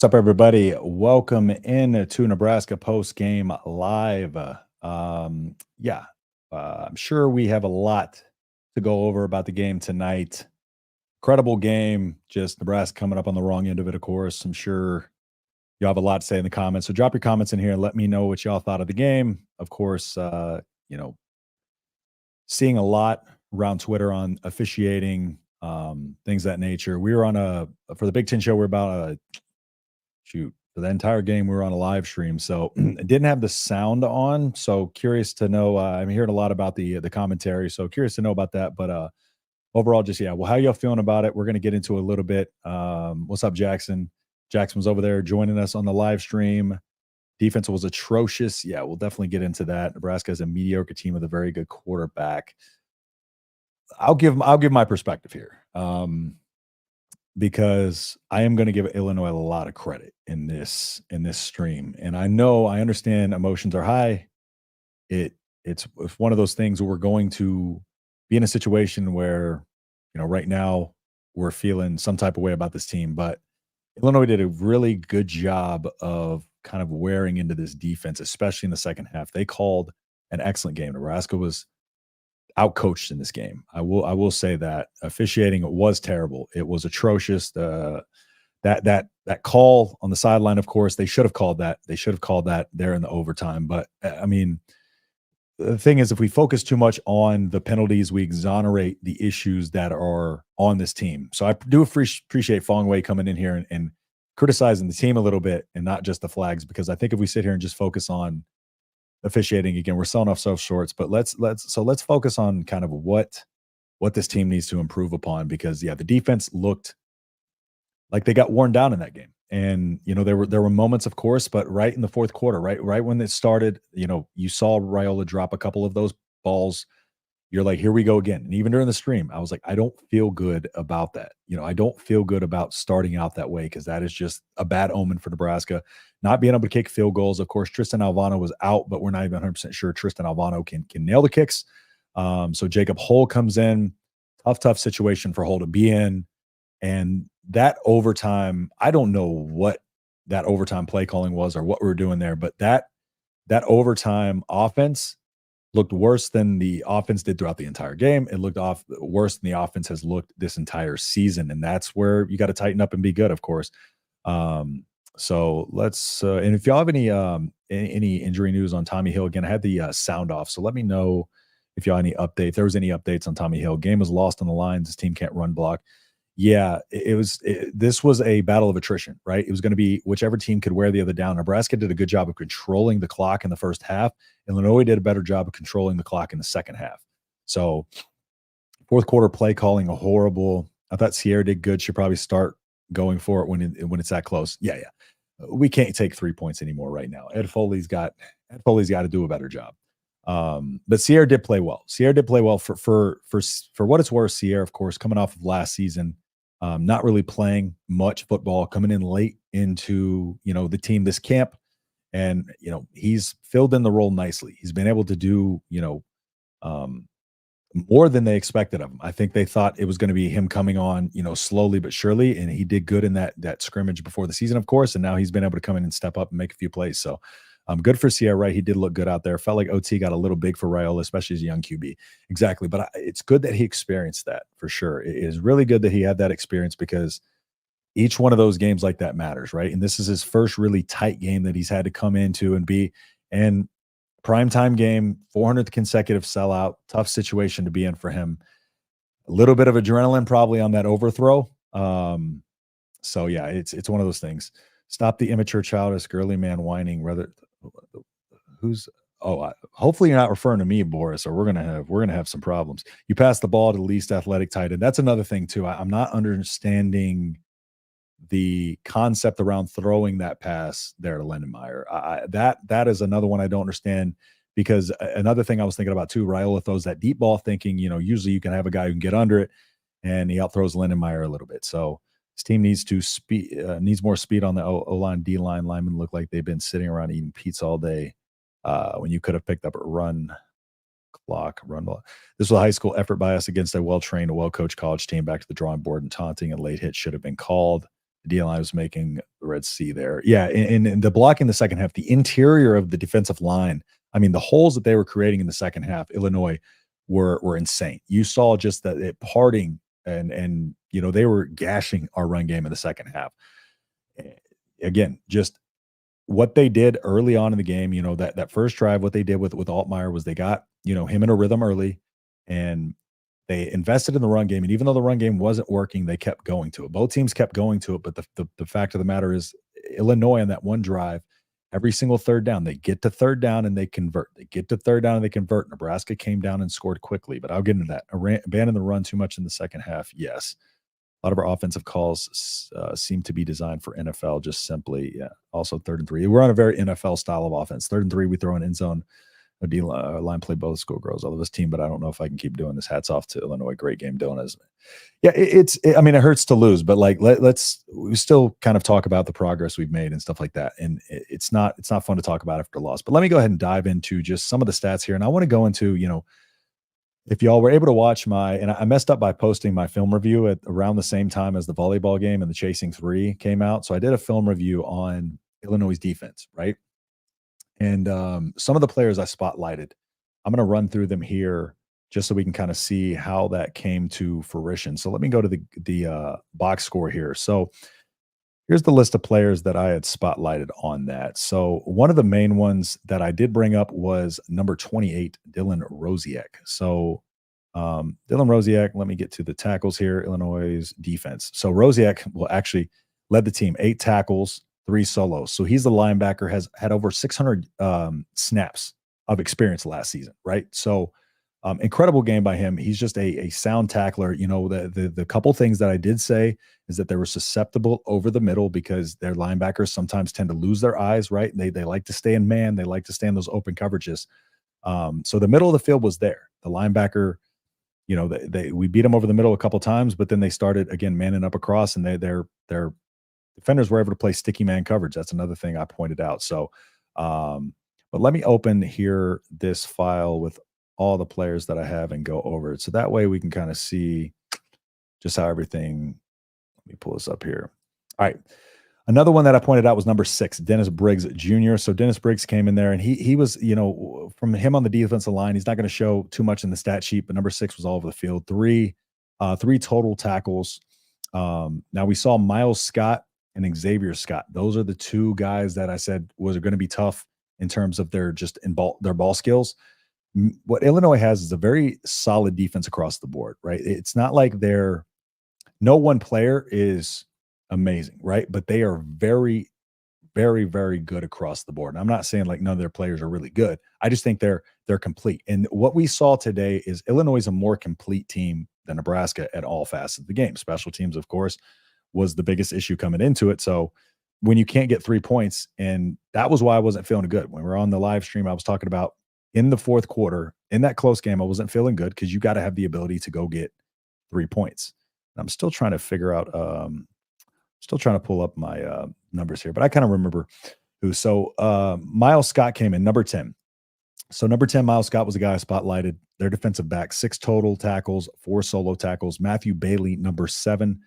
What's up, everybody? Welcome in to Nebraska Postgame Live. I'm sure we have a lot to go over about the game tonight. Incredible game. Just Nebraska coming up on the wrong end of it, of course. I'm sure you'll have a lot to say in the comments. So drop your comments in here and let me know what y'all thought of the game. Of course, seeing a lot around Twitter on officiating, things of that nature. We were for the Big Ten show, we're about for the entire game we were on a live stream, so it didn't have the sound on. So curious to know. I'm hearing a lot about the commentary, so curious to know about that. But overall, just well, how y'all feeling about it? We're gonna get into a little bit. What's up, Jackson? Jackson was over there joining us on the live stream. Defense was atrocious. Yeah, we'll definitely get into that. Nebraska is a mediocre team with a very good quarterback. I'll give my perspective here. Because I am going to give Illinois a lot of credit in this stream, and I understand emotions are high. It's one of those things where we're going to be in a situation where right now we're feeling some type of way about this team, but Illinois did a really good job of kind of wearing into this defense, especially in the second half. They called an excellent game. Nebraska was outcoached in this game. I will say that officiating was terrible. It was atrocious. That call on the sideline, of course, they should have called that. They should have called that there in the overtime. But I mean, the thing is, if we focus too much on the penalties, we exonerate the issues that are on this team. So I do appreciate Fong Wei coming in here and criticizing the team a little bit and not just the flags, because I think if we sit here and just focus on officiating again, we're selling ourselves shorts. But let's focus on kind of what this team needs to improve upon, because the defense looked like they got worn down in that game. And there were moments, of course, but right in the fourth quarter, right when it started, you saw Raiola drop a couple of those balls. You're like, here we go again. And even during the stream, I was like, I don't feel good about that. I don't feel good about starting out that way, because that is just a bad omen for Nebraska. Not being able to kick field goals. Of course, Tristan Alvano was out, but we're not even 100% sure Tristan Alvano can nail the kicks. So Jacob Hull comes in. Tough situation for Hull to be in. And that overtime, I don't know what that overtime play calling was or what we were doing there, but that overtime offense looked worse than the offense did throughout the entire game. It looked worse than the offense has looked this entire season. And that's where you got to tighten up and be good, of course. So let's, and if y'all have any injury news on Tommy Hill, again, I had the sound off. So let me know if y'all any update. If there was any updates on Tommy Hill. Game was lost on the lines. His team can't run block. Yeah, this was a battle of attrition, right? It was going to be whichever team could wear the other down. Nebraska did a good job of controlling the clock in the first half. Illinois did a better job of controlling the clock in the second half. So fourth quarter play calling horrible. I thought Sierra did good. Should probably start going for it when it's that close. Yeah. We can't take 3 points anymore right now. Ed Foley's got to do a better job. But Sierra did play well. Sierra did play well for what it's worth. Sierra, of course, coming off of last season, not really playing much football, coming in late into the team this camp, and he's filled in the role nicely. He's been able to do more than they expected of him. I think they thought it was going to be him coming on slowly but surely, and he did good in that scrimmage before the season, of course, and now he's been able to come in and step up and make a few plays. So good for Sierra, right? He did look good out there. Felt like OT got a little big for Raiola, especially as a young QB. Exactly. But it's good that he experienced that, for sure. It is really good that he had that experience, because each one of those games like that matters, right? And this is his first really tight game that he's had to come into and be. And primetime game, 400th consecutive sellout, tough situation to be in for him. A little bit of adrenaline probably on that overthrow. So yeah, it's one of those things. Stop the immature, childish, girly man whining. Hopefully you're not referring to me, Boris, or we're gonna have some problems. You pass the ball to the least athletic tight end. That's another thing too. I'm not understanding the concept around throwing that pass there to Lindenmeyer. That is another one I don't understand, because another thing I was thinking about too, Raiola throws that deep ball thinking, usually you can have a guy who can get under it, and he outthrows Lindenmeyer a little bit. So this team needs more speed on the O-line, D-line. Linemen look like they've been sitting around eating pizza all day when you could have picked up a run block. This was a high school effort by us against a well-trained, well-coached college team. Back to the drawing board, and taunting and late hit should have been called. the D line was making the Red Sea there. Yeah, in the block in the second half, the interior of the defensive line, I mean, the holes that they were creating in the second half, Illinois were insane. You saw just that it parting and they were gashing our run game in the second half. Again, just what they did early on in the game, that first drive, what they did with Altmaier was they got, him in a rhythm early, and they invested in the run game. And even though the run game wasn't working, they kept going to it. Both teams kept going to it. But the fact of the matter is, Illinois on that one drive, every single third down, they get to third down and they convert. They get to third down and they convert. Nebraska came down and scored quickly. But I'll get into that. Abandon the run too much in the second half. Yes. A lot of our offensive calls seem to be designed for NFL, just simply, yeah. Also, 3rd and 3. We're on a very NFL style of offense. 3rd and 3, we throw an end zone. A D line play, both score grows. I love this team, but I don't know if I can keep doing this. Hats off to Illinois. Great game, Dylan. Yeah, I mean, it hurts to lose, but like we still kind of talk about the progress we've made and stuff like that. And it's not fun to talk about after a loss. But let me go ahead and dive into just some of the stats here. And I want to go into, if y'all were able to watch and I messed up by posting my film review at around the same time as the volleyball game and the Chasing 3 came out. So I did a film review on Illinois' defense, right? And some of the players I spotlighted, I'm going to run through them here just so we can kind of see how that came to fruition. So let me go to the box score here. So here's the list of players that I had spotlighted on that. So one of the main ones that I did bring up was number 28, Dylan Rosiak. So Dylan Rosiak, let me get to the tackles here, Illinois' defense. So Rosiak actually led the team, 8 tackles, 3 solos. So he's the linebacker, has had over 600 snaps of experience last season, right? So incredible game by him. He's just a sound tackler. The couple things that I did say is that they were susceptible over the middle because their linebackers sometimes tend to lose their eyes, right? They like to stay in man. They like to stay in those open coverages. So the middle of the field was there. The linebacker, we beat them over the middle a couple times, but then they started again manning up across, and their defenders were able to play sticky man coverage. That's another thing I pointed out. So, but let me open here this file with all the players that I have and go over it. So that way we can kind of see just how everything, let me pull this up here. All right. Another one that I pointed out was number 6, Dennis Briggs Jr. So Dennis Briggs came in there, and he was, from him on the defensive line, he's not going to show too much in the stat sheet, but number 6 was all over the field. Three total tackles. Now we saw Miles Scott and Xavier Scott. Those are the 2 guys that I said was going to be tough in terms of their ball skills. What Illinois has is a very solid defense across the board, right? It's not like no one player is amazing, right? But they are very, very, very good across the board. And I'm not saying like none of their players are really good. I just think they're complete. And what we saw today is Illinois is a more complete team than Nebraska at all facets of the game. Special teams, of course, was the biggest issue coming into it. So when you can't get 3 points, and that was why I wasn't feeling good. When we were on the live stream, I was talking about in the fourth quarter, in that close game, I wasn't feeling good because you got to have the ability to go get 3 points. And I'm still trying to figure out, still trying to pull up my numbers here, but I kind of remember who. So Miles Scott came in, number 10. So number 10, Miles Scott was the guy I spotlighted. Their defensive back, 6 total tackles, 4 solo tackles. Matthew Bailey, number 7,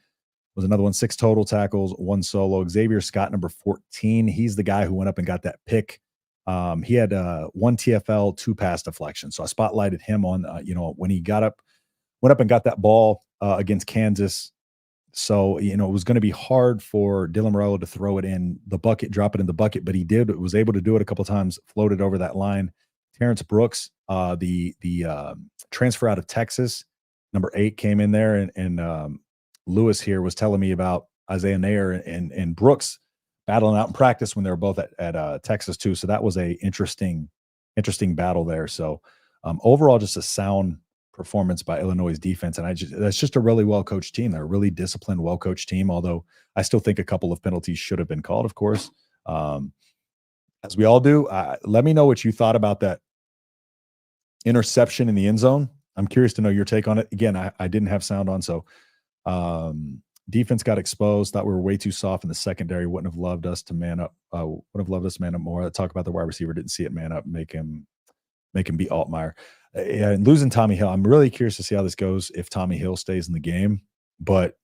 was another one, 6 total tackles, 1 solo. Xavier Scott, number 14. He's the guy who went up and got that pick. He had 1 TFL, 2 pass deflections. So I spotlighted him on, when he went up and got that ball against Kansas. So, it was going to be hard for Dylan Morello to throw it in the bucket, drop it in the bucket, but he was able to do it a couple of times, floated over that line. Terrence Brooks, the transfer out of Texas, number 8, came in there, and Lewis here was telling me about Isaiah Nair and Brooks battling out in practice when they were both at Texas too. So that was a interesting battle there. So overall, just a sound performance by Illinois' defense. And that's just a really well-coached team. They're a really disciplined, well-coached team, although I still think a couple of penalties should have been called, of course. As we all do. Let me know what you thought about that interception in the end zone. I'm curious to know your take on it. Again, I didn't have sound on, so defense got exposed. Thought we were way too soft in the secondary. Wouldn't have loved us to man up. Would have loved us to man up more. Talk about the wide receiver. Didn't see it man up. Make him beat Altmaier. And losing Tommy Hill. I'm really curious to see how this goes if Tommy Hill stays in the game. But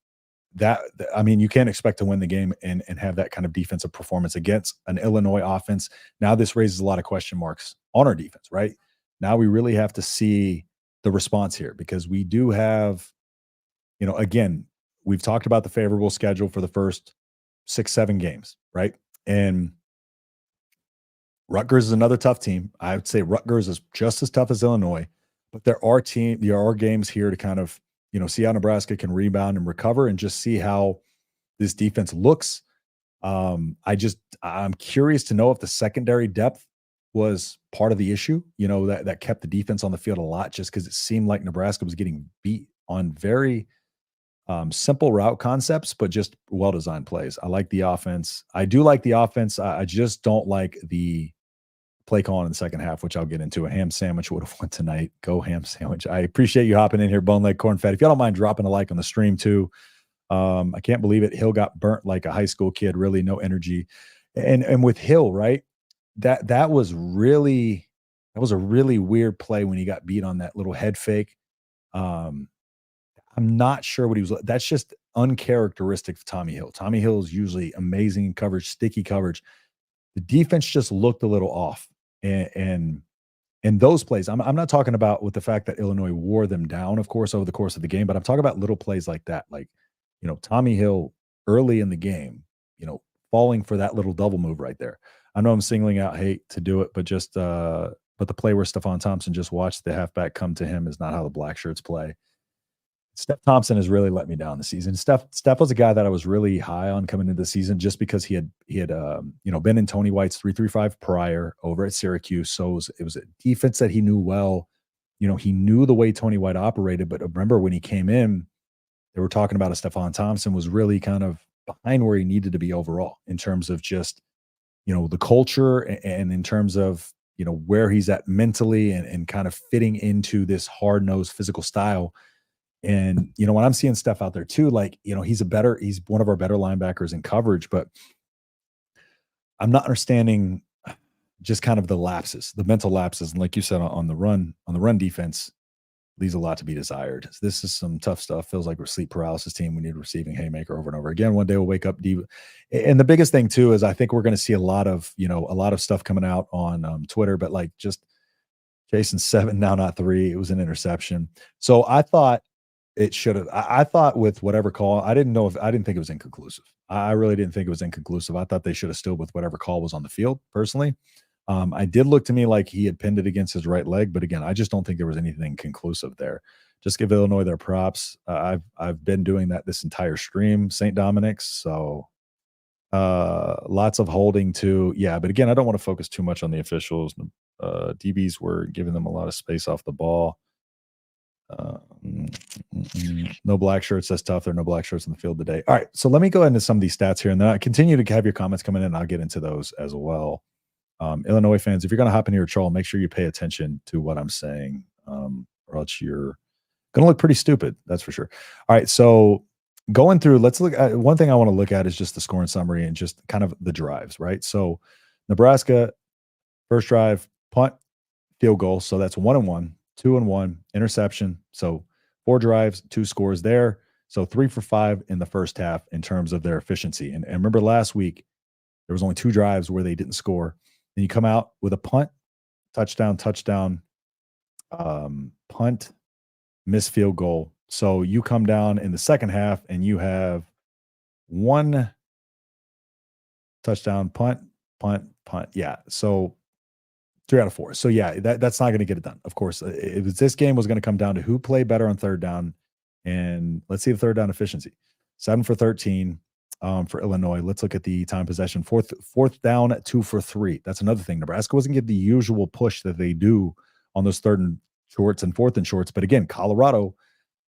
I mean, you can't expect to win the game and have that kind of defensive performance against an Illinois offense. Now this raises a lot of question marks on our defense, right? Now we really have to see the response here because we do have, again, we've talked about the favorable schedule for the first 6-7 games, right? And Rutgers is another tough team. I would say Rutgers is just as tough as Illinois, but there are games here to kind of, see how Nebraska can rebound and recover and just see how this defense looks. I'm curious to know if the secondary depth was part of the issue, that kept the defense on the field a lot just because it seemed like Nebraska was getting beat on very simple route concepts, but just well-designed plays. I like the offense. I do like the offense. I just don't like the play calling in the second half, which I'll get into. A ham sandwich would have won tonight. Go ham sandwich. I appreciate you hopping in here, Bone Leg Corn Fat. If y'all don't mind dropping a like on the stream too. I can't believe it. Hill got burnt like a high school kid, really no energy. And with Hill, right? That was a really weird play when he got beat on that little head fake. I'm not sure what he was. That's just uncharacteristic of Tommy Hill. Tommy Hill is usually amazing in coverage, sticky coverage. The defense just looked a little off. And those plays, I'm not talking about with the fact that Illinois wore them down, of course, over the course of the game, but I'm talking about little plays like that. Like, Tommy Hill early in the game, falling for that little double move right there. I know I'm singling out Haight to do it, but but the play where Stephon Thompson just watched the halfback come to him is not how the black shirts play. Steph Thompson has really let me down this season. Steph was a guy that I was really high on coming into the season just because he had been in Tony White's 3-3-5 prior over at Syracuse. So it was a defense that he knew well. He knew the way Tony White operated, but remember when he came in, they were talking about a Stephon Thompson was really kind of behind where he needed to be overall in terms of just, the culture and in terms of, where he's at mentally and kind of fitting into this hard-nosed physical style. And, when I'm seeing stuff out there too, like, he's one of our better linebackers in coverage, but I'm not understanding just kind of the lapses, the mental lapses. And like you said, on the run defense leaves a lot to be desired. This is some tough stuff. Feels like we're sleep paralysis team. We need a receiving haymaker over and over again. One day we'll wake up deep. And the biggest thing too, is I think we're going to see a lot of stuff coming out on Twitter, but like just Jason 7, now not 3, it was an interception. So I thought, it should have. I thought with whatever call, I didn't think it was inconclusive. I really didn't think it was inconclusive. I thought they should have stood with whatever call was on the field, personally. I did look to me like he had pinned it against his right leg, but again, I just don't think there was anything conclusive there. Just give Illinois their props. I've been doing that this entire stream, St. Dominic's. So lots of holding to, yeah. But again, I don't want to focus too much on the officials. DBs were giving them a lot of space off the ball. No black shirts. That's tough. There are no black shirts on the field today. All right. So let me go into some of these stats here, and then I continue to have your comments coming in, and I'll get into those as well. Illinois fans, if you're going to hop into your troll, make sure you pay attention to what I'm saying, or else you're going to look pretty stupid. That's for sure. All right. So going through, let's look at one thing I want to look at is just the scoring summary and just kind of the drives, right? So Nebraska, first drive, punt, field goal. So that's 1-1. 2-1, interception. So 4 drives, 2 scores there. So 3 for 5 in the first half in terms of their efficiency. And remember last week, there was only 2 drives where they didn't score. Then you come out with a punt, touchdown, punt, missed field goal. So you come down in the second half and you have 1 touchdown, punt. Yeah. So 3 out of 4. So yeah, that's not going to get it done. Of course, this game was going to come down to who played better on third down, and let's see the third down efficiency. 7 for 13 for Illinois. Let's look at the time possession. Fourth down, 2 for 3. That's another thing. Nebraska wasn't getting the usual push that they do on those third and shorts and fourth and shorts. But again, Colorado,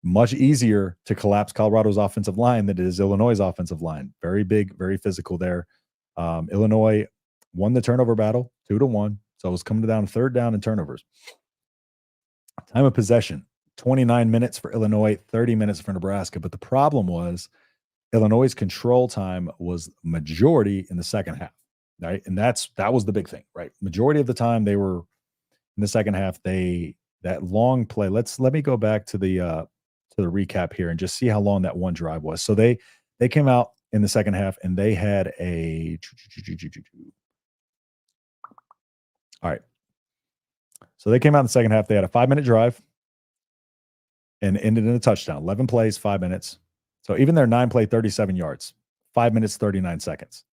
much easier to collapse Colorado's offensive line than it is Illinois' offensive line. Very big, very physical there. Illinois won the turnover battle 2-1. So it was coming down third down and turnovers. Time of possession, 29 minutes for Illinois, 30 minutes for Nebraska. But the problem was Illinois' control time was majority in the second half, right? And that was the big thing, right? Majority of the time they were in the second half. That long play. Let me go back to the to the recap here and just see how long that one drive was. So they came out in the second half and they had a all right. So they came out in the second half. They had a 5-minute drive and ended in a touchdown. 11 plays, 5 minutes. So even their 9 play, 37 yards, 5 minutes, 39 seconds.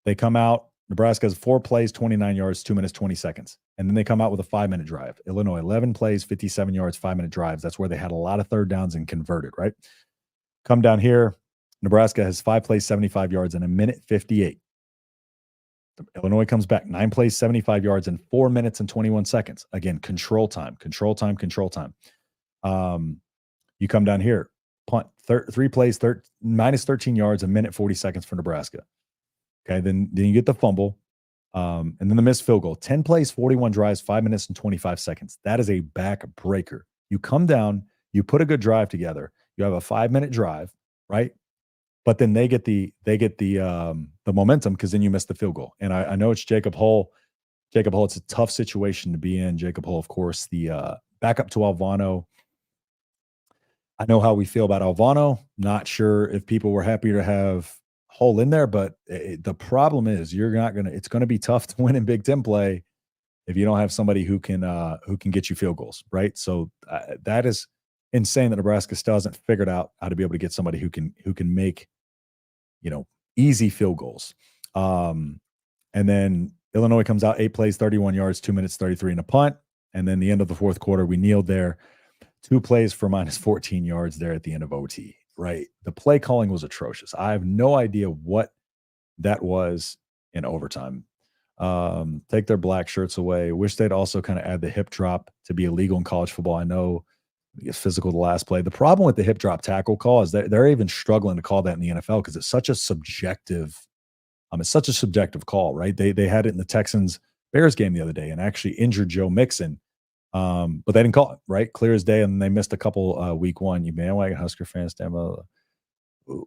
They come out. Nebraska has 4 plays, 29 yards, 2 minutes, 20 seconds. And then they come out with a 5-minute drive. Illinois, 11 plays, 57 yards, 5-minute drives. That's where they had a lot of third downs and converted, right? Come down here. Nebraska has 5 plays, 75 yards, and a minute 58. Illinois comes back, 9 plays, 75 yards, and 4 minutes and 21 seconds. Again, control time. You come down here, punt, 3 plays, minus 13 yards, a minute 40 seconds for Nebraska. Okay, then you get the fumble, and then the missed field goal. 10 plays, 41 drives, 5 minutes and 25 seconds. That is a backbreaker. You come down, you put a good drive together. You have a 5-minute drive, right? But then they get the momentum because then you miss the field goal. And I know it's Jacob Hull. Jacob Hull, it's a tough situation to be in. Jacob Hull, of course, the backup to Alvano. I know how we feel about Alvano. Not sure if people were happy to have Hull in there, but the problem is it's going to be tough to win in Big Ten play if you don't have somebody who can get you field goals, right? So that is insane that Nebraska still hasn't figured out how to be able to get somebody who can make easy field goals. And then Illinois comes out 8 plays, 31 yards, 2 minutes, 33 and a punt. And then the end of the fourth quarter, we kneeled there. 2 plays for minus 14 yards there at the end of OT, right? The play calling was atrocious. I have no idea what that was in overtime. Take their black shirts away. Wish they'd also kind of add the hip drop to be illegal in college football. I know it's physical the last play. The problem with the hip drop tackle call is that they're even struggling to call that in the NFL because it's such a subjective call, right? They had it in the Texans Bears game the other day and actually injured Joe Mixon. But they didn't call it, right? Clear as day, and they missed a couple week one. You bandwagon Husker fans, stand by.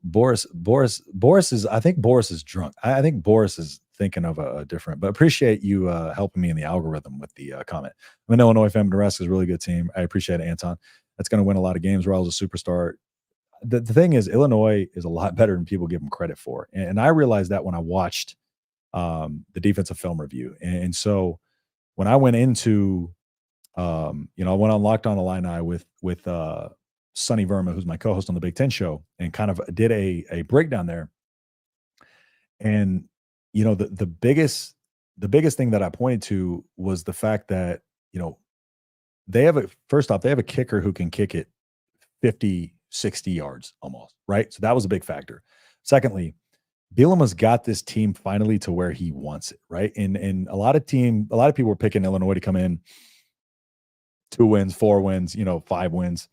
Boris is. I think Boris is drunk. I think Boris is thinking of a different. But appreciate you helping me in the algorithm with the comment. I'm an Illinois fan. Nebraska's a really good team. I appreciate it, Anton. That's going to win a lot of games. Raul's a superstar. The thing is, Illinois is a lot better than people give them credit for, and I realized that when I watched the defensive film review. And so when I went into I went on Locked On Illini with Sonny Verma, who's my co-host on the Big Ten show, and kind of did a breakdown there. And the biggest thing that I pointed to was the fact that they have a kicker who can kick it 50, 60 yards almost, right? So that was a big factor. Secondly, Bielema's got this team finally to where he wants it, right? And a lot of people were picking Illinois to come in 2 wins, 4 wins, 5 wins.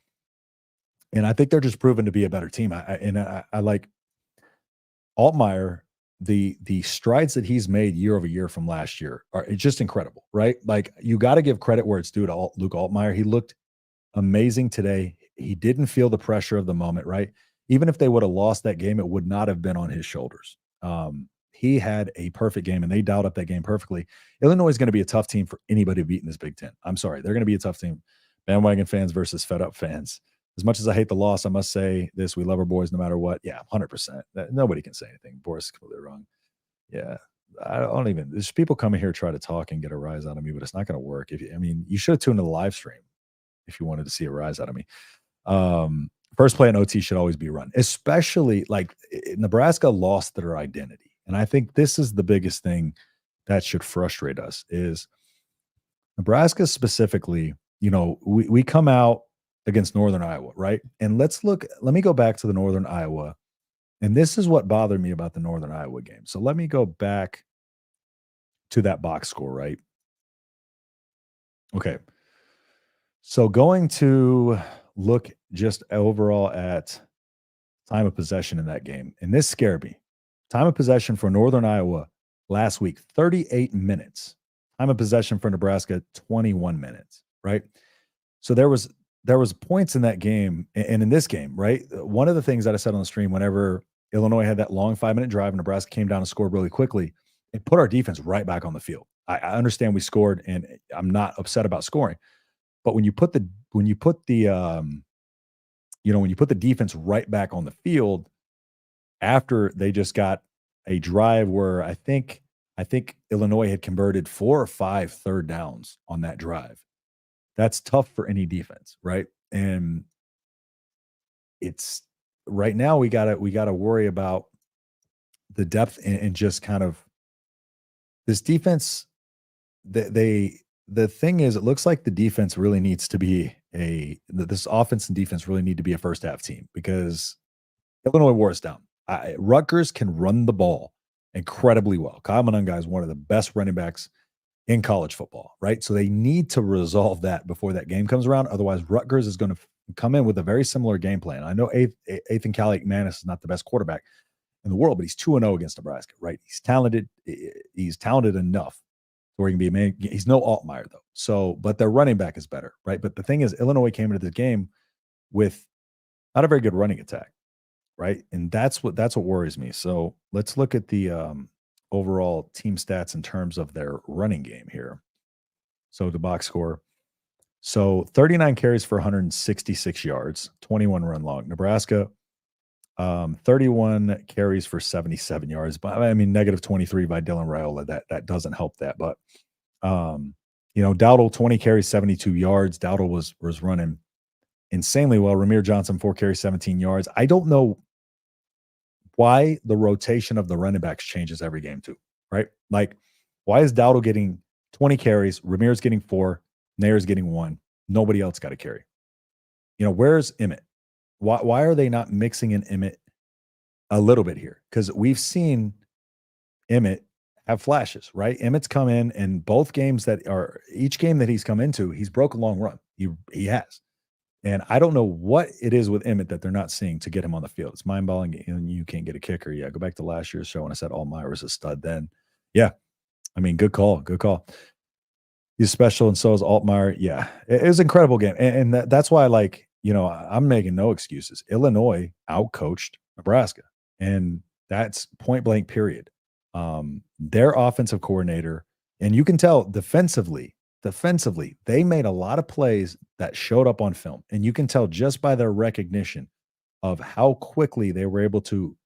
And I think they're just proven to be a better team. I like Altmaier, the strides that he's made year over year from last year it's just incredible, right? Like, you got to give credit where it's due to Luke Altmaier. He looked amazing today. He didn't feel the pressure of the moment, right? Even if they would have lost that game, it would not have been on his shoulders. He had a perfect game, and they dialed up that game perfectly. Illinois is going to be a tough team for anybody to beat in this Big Ten. I'm sorry. They're going to be a tough team. Bandwagon fans versus fed-up fans. As much as I hate the loss, I must say this: we love our boys no matter what. Yeah, 100%. Nobody can say anything. Boris is completely wrong. Yeah, I don't even. There's people coming here try to talk and get a rise out of me, but it's not going to work. You should have tuned to the live stream if you wanted to see a rise out of me. First play in OT should always be run, especially Nebraska lost their identity. And I think this is the biggest thing that should frustrate us is Nebraska specifically, we come out against Northern Iowa, right? And let me go back to the Northern Iowa. And this is what bothered me about the Northern Iowa game. So let me go back to that box score, right? Okay. So going to look just overall at time of possession in that game. And this scared me. Time of possession for Northern Iowa last week, 38 minutes. Time of possession for Nebraska, 21 minutes, right? So there was points in that game and in this game, right? One of the things that I said on the stream, whenever Illinois had that long 5-minute drive and Nebraska came down and scored really quickly, it put our defense right back on the field. I understand we scored, and I'm not upset about scoring. But when you put the when you put the defense right back on the field after they just got a drive where I think Illinois had converted 4 or 5 third downs on that drive. That's tough for any defense, right? And it's right now we gotta worry about the depth and just kind of this defense. The thing is, it looks like the defense really needs to be this offense and defense really need to be a first half team because Illinois wore us down. Rutgers can run the ball incredibly well. Kyle Monangai is one of the best running backs in college football, right? So they need to resolve that before that game comes around. Otherwise, Rutgers is going to come in with a very similar game plan. I know Ethan Kaliak-Manis is not the best quarterback in the world, but he's 2-0 against Nebraska, right? He's talented. He's talented enough where he can be a man. He's no Altmaier, though. So, but their running back is better, right? But the thing is, Illinois came into the game with not a very good running attack, right? And that's what worries me. So let's look at the overall team stats in terms of their running game here. So the box score. So 39 carries for 166 yards, 21 run long. Nebraska, 31 carries for 77 yards. But I mean, negative 23 by Dylan Raiola. That doesn't help that. But Dowdle, 20 carries, 72 yards. Dowdle was running insanely well. Ramir Johnson, 4 carries, 17 yards. I don't know why the rotation of the running backs changes every game too, right? Like, why is Dowdle getting 20 carries, Ramir's getting 4, Nayer's getting 1, nobody else got a carry? Where's Emmett? Why are they not mixing in Emmett a little bit here? Because we've seen Emmett have flashes, right? Emmett's come in and each game that he's come into, he's broke a long run. He has. And I don't know what it is with Emmett that they're not seeing to get him on the field. It's mind-boggling. And you can't get a kicker. Yeah, go back to last year's show when I said Altmaier was a stud then. Yeah, I mean, good call. Good call. He's special, and so is Altmaier. Yeah, it was an incredible game. And that's why, I'm making no excuses. Illinois outcoached Nebraska, and that's point blank, period. Their offensive coordinator, and you can tell defensively, they made a lot of plays that showed up on film. And you can tell just by their recognition of how quickly they were able to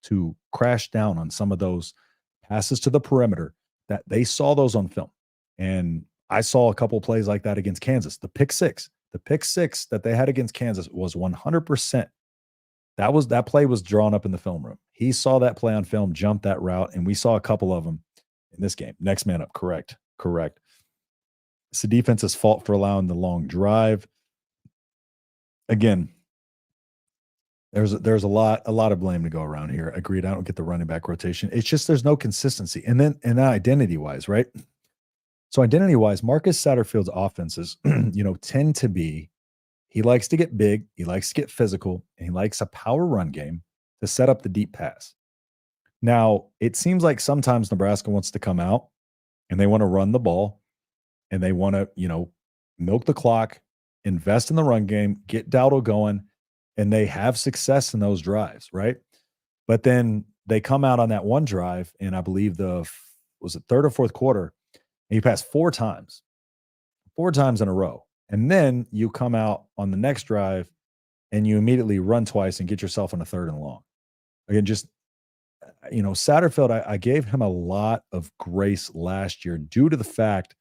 crash down on some of those passes to the perimeter that they saw those on film. And I saw a couple plays like that against Kansas. The pick six that they had against Kansas was 100%. That play was drawn up in the film room. He saw that play on film, jumped that route, and we saw a couple of them in this game. Next man up. Correct. It's the defense's fault for allowing the long drive. Again, there's a lot of blame to go around here. Agreed. I don't get the running back rotation. It's just there's no consistency. And then identity-wise, right? So identity-wise, Marcus Satterfield's offenses, tend to be, he likes to get big, he likes to get physical, and he likes a power run game to set up the deep pass. Now, it seems like sometimes Nebraska wants to come out and they want to run the ball and they want to, milk the clock, invest in the run game, get Dowdle going, and they have success in those drives, right? But then they come out on that one drive, and I believe was it third or fourth quarter, and he passed 4 times in a row. And then you come out on the next drive and you immediately run twice and get yourself on a 3rd and long. Again, just, Satterfield, I gave him a lot of grace last year due to the fact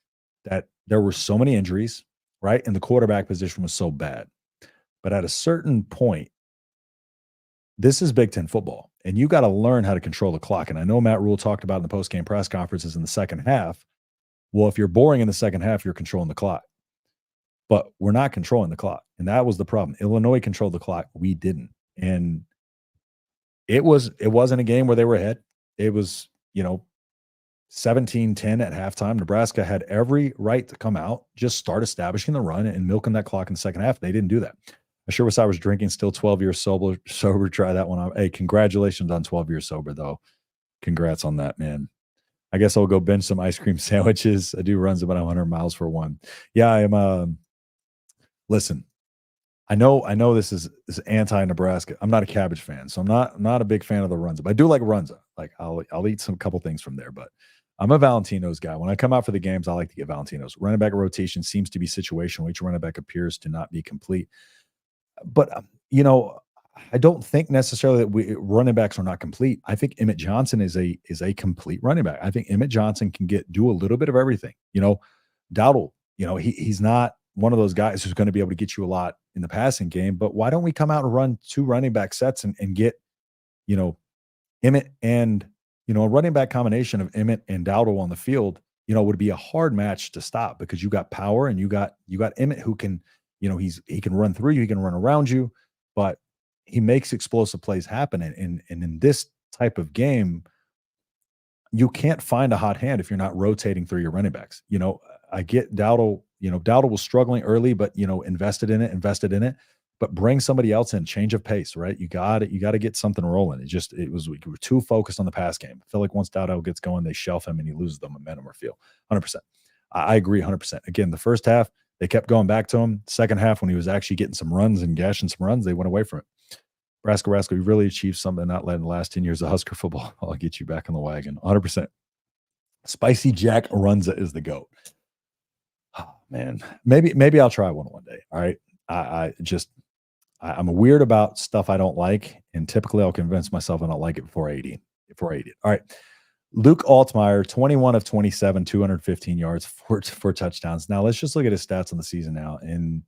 that there were so many injuries, right? And the quarterback position was so bad. But at a certain point, this is Big Ten football, and you got to learn how to control the clock. And I know Matt Rule talked about in the post-game press conferences in the second half. Well, if you're boring in the second half, you're controlling the clock. But we're not controlling the clock, and that was the problem. Illinois controlled the clock. We didn't. And it wasn't a game where they were ahead. It was, 17-10 at halftime. Nebraska had every right to come out, just start establishing the run and milking that clock in the second half. They didn't do that. I sure wish I was drinking still 12 years sober. Try that one out. Hey, congratulations on 12 years sober, though. Congrats on that, man. I guess I'll go binge some ice cream sandwiches. I do runs about 100 miles for one. Yeah, I am. Listen, I know this is anti-Nebraska. I'm not a Cabbage fan, so I'm not a big fan of the Runza. But I do like Runza. Like I'll eat some couple things from there. But I'm a Valentino's guy. When I come out for the games, I like to get Valentino's. Running back rotation seems to be situational. Each running back appears to not be complete. But I don't think necessarily that running backs are not complete. I think Emmett Johnson is a complete running back. I think Emmett Johnson can do a little bit of everything. Dowdle, he's not one of those guys who's going to be able to get you a lot in the passing game. But why don't we come out and run two running back sets and get you know Emmett and a running back combination of Emmett and Dowdle on the field, would be a hard match to stop because you got power and you got Emmett who can, he can run through you, he can run around you, but he makes explosive plays happen. And in this type of game, you can't find a hot hand if you're not rotating through your running backs. I get Dowdle, Dowdle was struggling early, but invested in it, but bring somebody else in, change of pace, right? You got to get something rolling. We were too focused on the pass game. I feel like once Dowdle gets going, they shelf him and he loses the momentum or feel. 100%. I agree 100%. Again, the first half, they kept going back to him. Second half, when he was actually getting some runs and gashing some runs, they went away from it. Nebraska, we really achieved something not letting the last 10 years of Husker football. I'll get you back on the wagon. 100%. Spicy Jack Runza is the GOAT. Oh, man, maybe I'll try one day. All right. I'm weird about stuff I don't like, and typically I'll convince myself I don't like it before I eat it. All right. Luke Altmaier, 21 of 27, 215 yards, four touchdowns. Now let's just look at his stats on the season now. And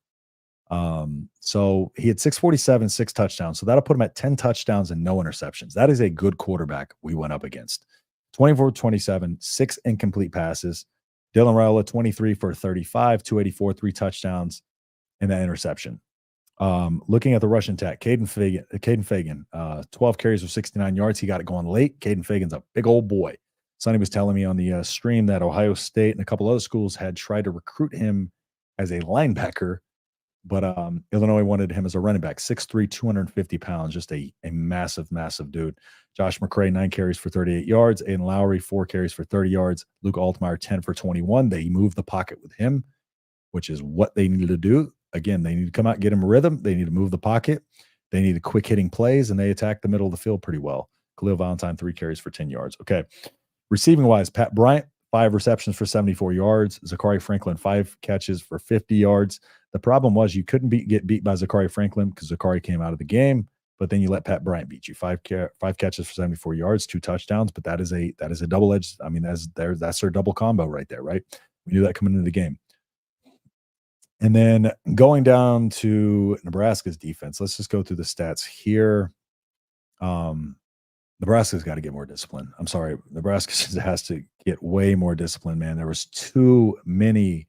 so he had 647, 6 touchdowns. So that'll put him at 10 touchdowns and no interceptions. That is a good quarterback we went up against. 24 27, 6 incomplete passes. Dylan Raiola, 23 for 35, 284, 3 touchdowns, and that interception. Looking at the rushing attack, Caden Fagan, 12 carries for 69 yards. He got it going late. Caden Fagan's a big old boy. Sonny was telling me on the stream that Ohio State and a couple other schools had tried to recruit him as a linebacker, but Illinois wanted him as a running back. 6'3", 250 pounds, just a massive, massive dude. Josh McCray, 9 carries for 38 yards. Aiden Lowry, 4 carries for 30 yards. Luke Altmaier, 10 for 21. They moved the pocket with him, which is what they needed to do. Again, they need to come out, get him a rhythm. They need to move the pocket. They need quick hitting plays, and they attack the middle of the field pretty well. Khalil Valentine, 3 carries for 10 yards. Okay. Receiving wise, Pat Bryant, 5 receptions for 74 yards. Zachary Franklin, 5 catches for 50 yards. The problem was you couldn't get beat by Zachary Franklin because Zachary came out of the game, but then you let Pat Bryant beat you. 5 catches for 74 yards, 2 touchdowns, but that is a double-edged. I mean, that's their double combo right there, right? We knew that coming into the game. And then going down to Nebraska's defense, let's just go through the stats here. Nebraska's got to get more discipline. I'm sorry. Nebraska has to get way more discipline, man. There was too many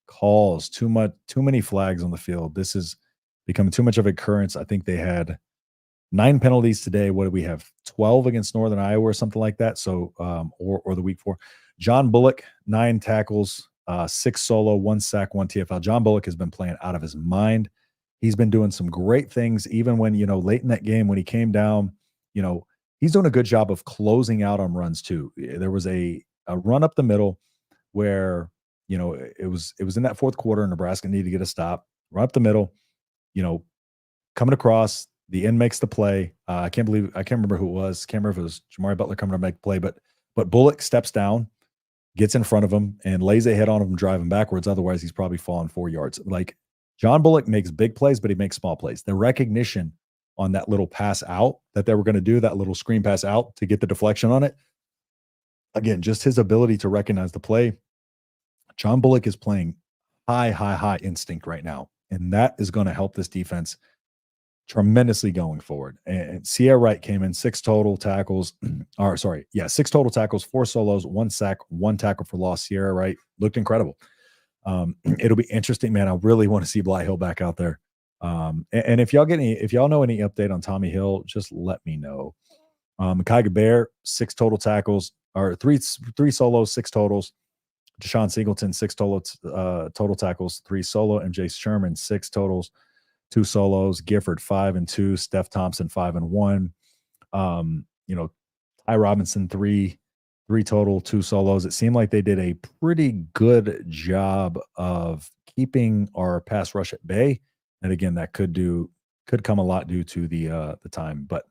calls, too many flags on the field. This is becoming too much of a occurrence. I think they had 9 penalties today. What do we have? 12 against Northern Iowa or something like that. So, or the week 4. John Bullock, 9 tackles, 6 solo, 1 sack, 1 TFL. John Bullock has been playing out of his mind. He's been doing some great things, even when, late in that game when he came down, he's doing a good job of closing out on runs too. There was a run up the middle where, it was in that fourth quarter and Nebraska needed to get a stop. Run up the middle, coming across, the end makes the play. I can't remember who it was. Can't remember if it was Jamari Butler coming to make the play, but Bullock steps down, gets in front of him and lays a hit on him and drive him backwards. Otherwise, he's probably fallen 4 yards. Like, John Bullock makes big plays, but he makes small plays. The recognition on that little pass out that they were going to do, that little screen pass out to get the deflection on it. Again, just his ability to recognize the play. John Bullock is playing high instinct right now, and that is going to help this defense tremendously going forward. And Sierra Wright came in 6 total tackles. 6 total tackles, 4 solos, 1 sack, 1 tackle for loss. Sierra Wright looked incredible. It'll be interesting, man. I really want to see Bly Hill back out there. And if y'all know any update on Tommy Hill, just let me know. Micah Bear, 6 total tackles, or three solos, 6 totals. Deshaun Singleton, 6 total tackles, 3 solo. MJ Sherman, 6 totals, 2 solos. Gifford, 5 and 2. Steph Thompson, 5 and 1. Ty Robinson, 3 total, 2 solos. It seemed like they did a pretty good job of keeping our pass rush at bay. And again, that could come a lot due to the time. But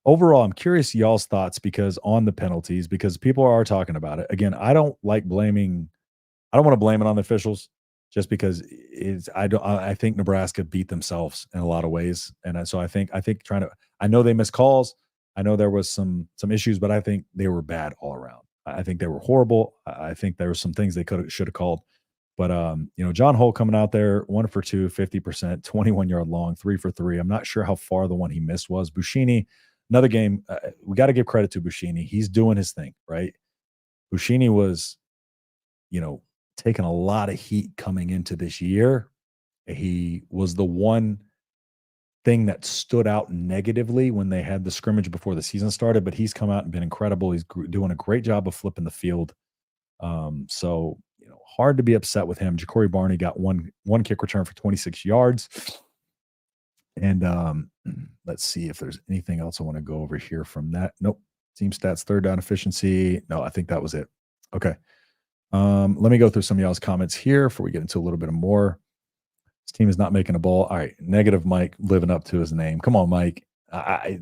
overall, I'm curious y'all's thoughts on the penalties, because people are talking about it. Again, I don't want to blame it on the officials. just because it's I think Nebraska beat themselves in a lot of ways, and so I think trying to I know they missed calls. I know there was some issues, but I think they were bad all around. I think they were horrible. I think there were some things they could should have called. But John Holt coming out there, 1 for 2, 50%, 21-yard long, 3 for 3. I'm not sure how far the one he missed was. Bushini, another game. We got to give credit to Bushini. He's doing his thing, right? Bushini was, you know, taking a lot of heat coming into this year. He was the one thing that stood out negatively when they had the scrimmage before the season started, but he's come out and been incredible. He's doing a great job of flipping the field. So hard to be upset with him. Ja'Cory Barney got one kick return for 26 yards. And let's see if there's anything else I want to go over here from that. Nope. Team stats, third down efficiency. No, I think that was it. Okay. Let me go through some of y'all's comments here before we get into a little bit more. This team is not making a ball. All right. Negative Mike living up to his name. Come on, Mike. I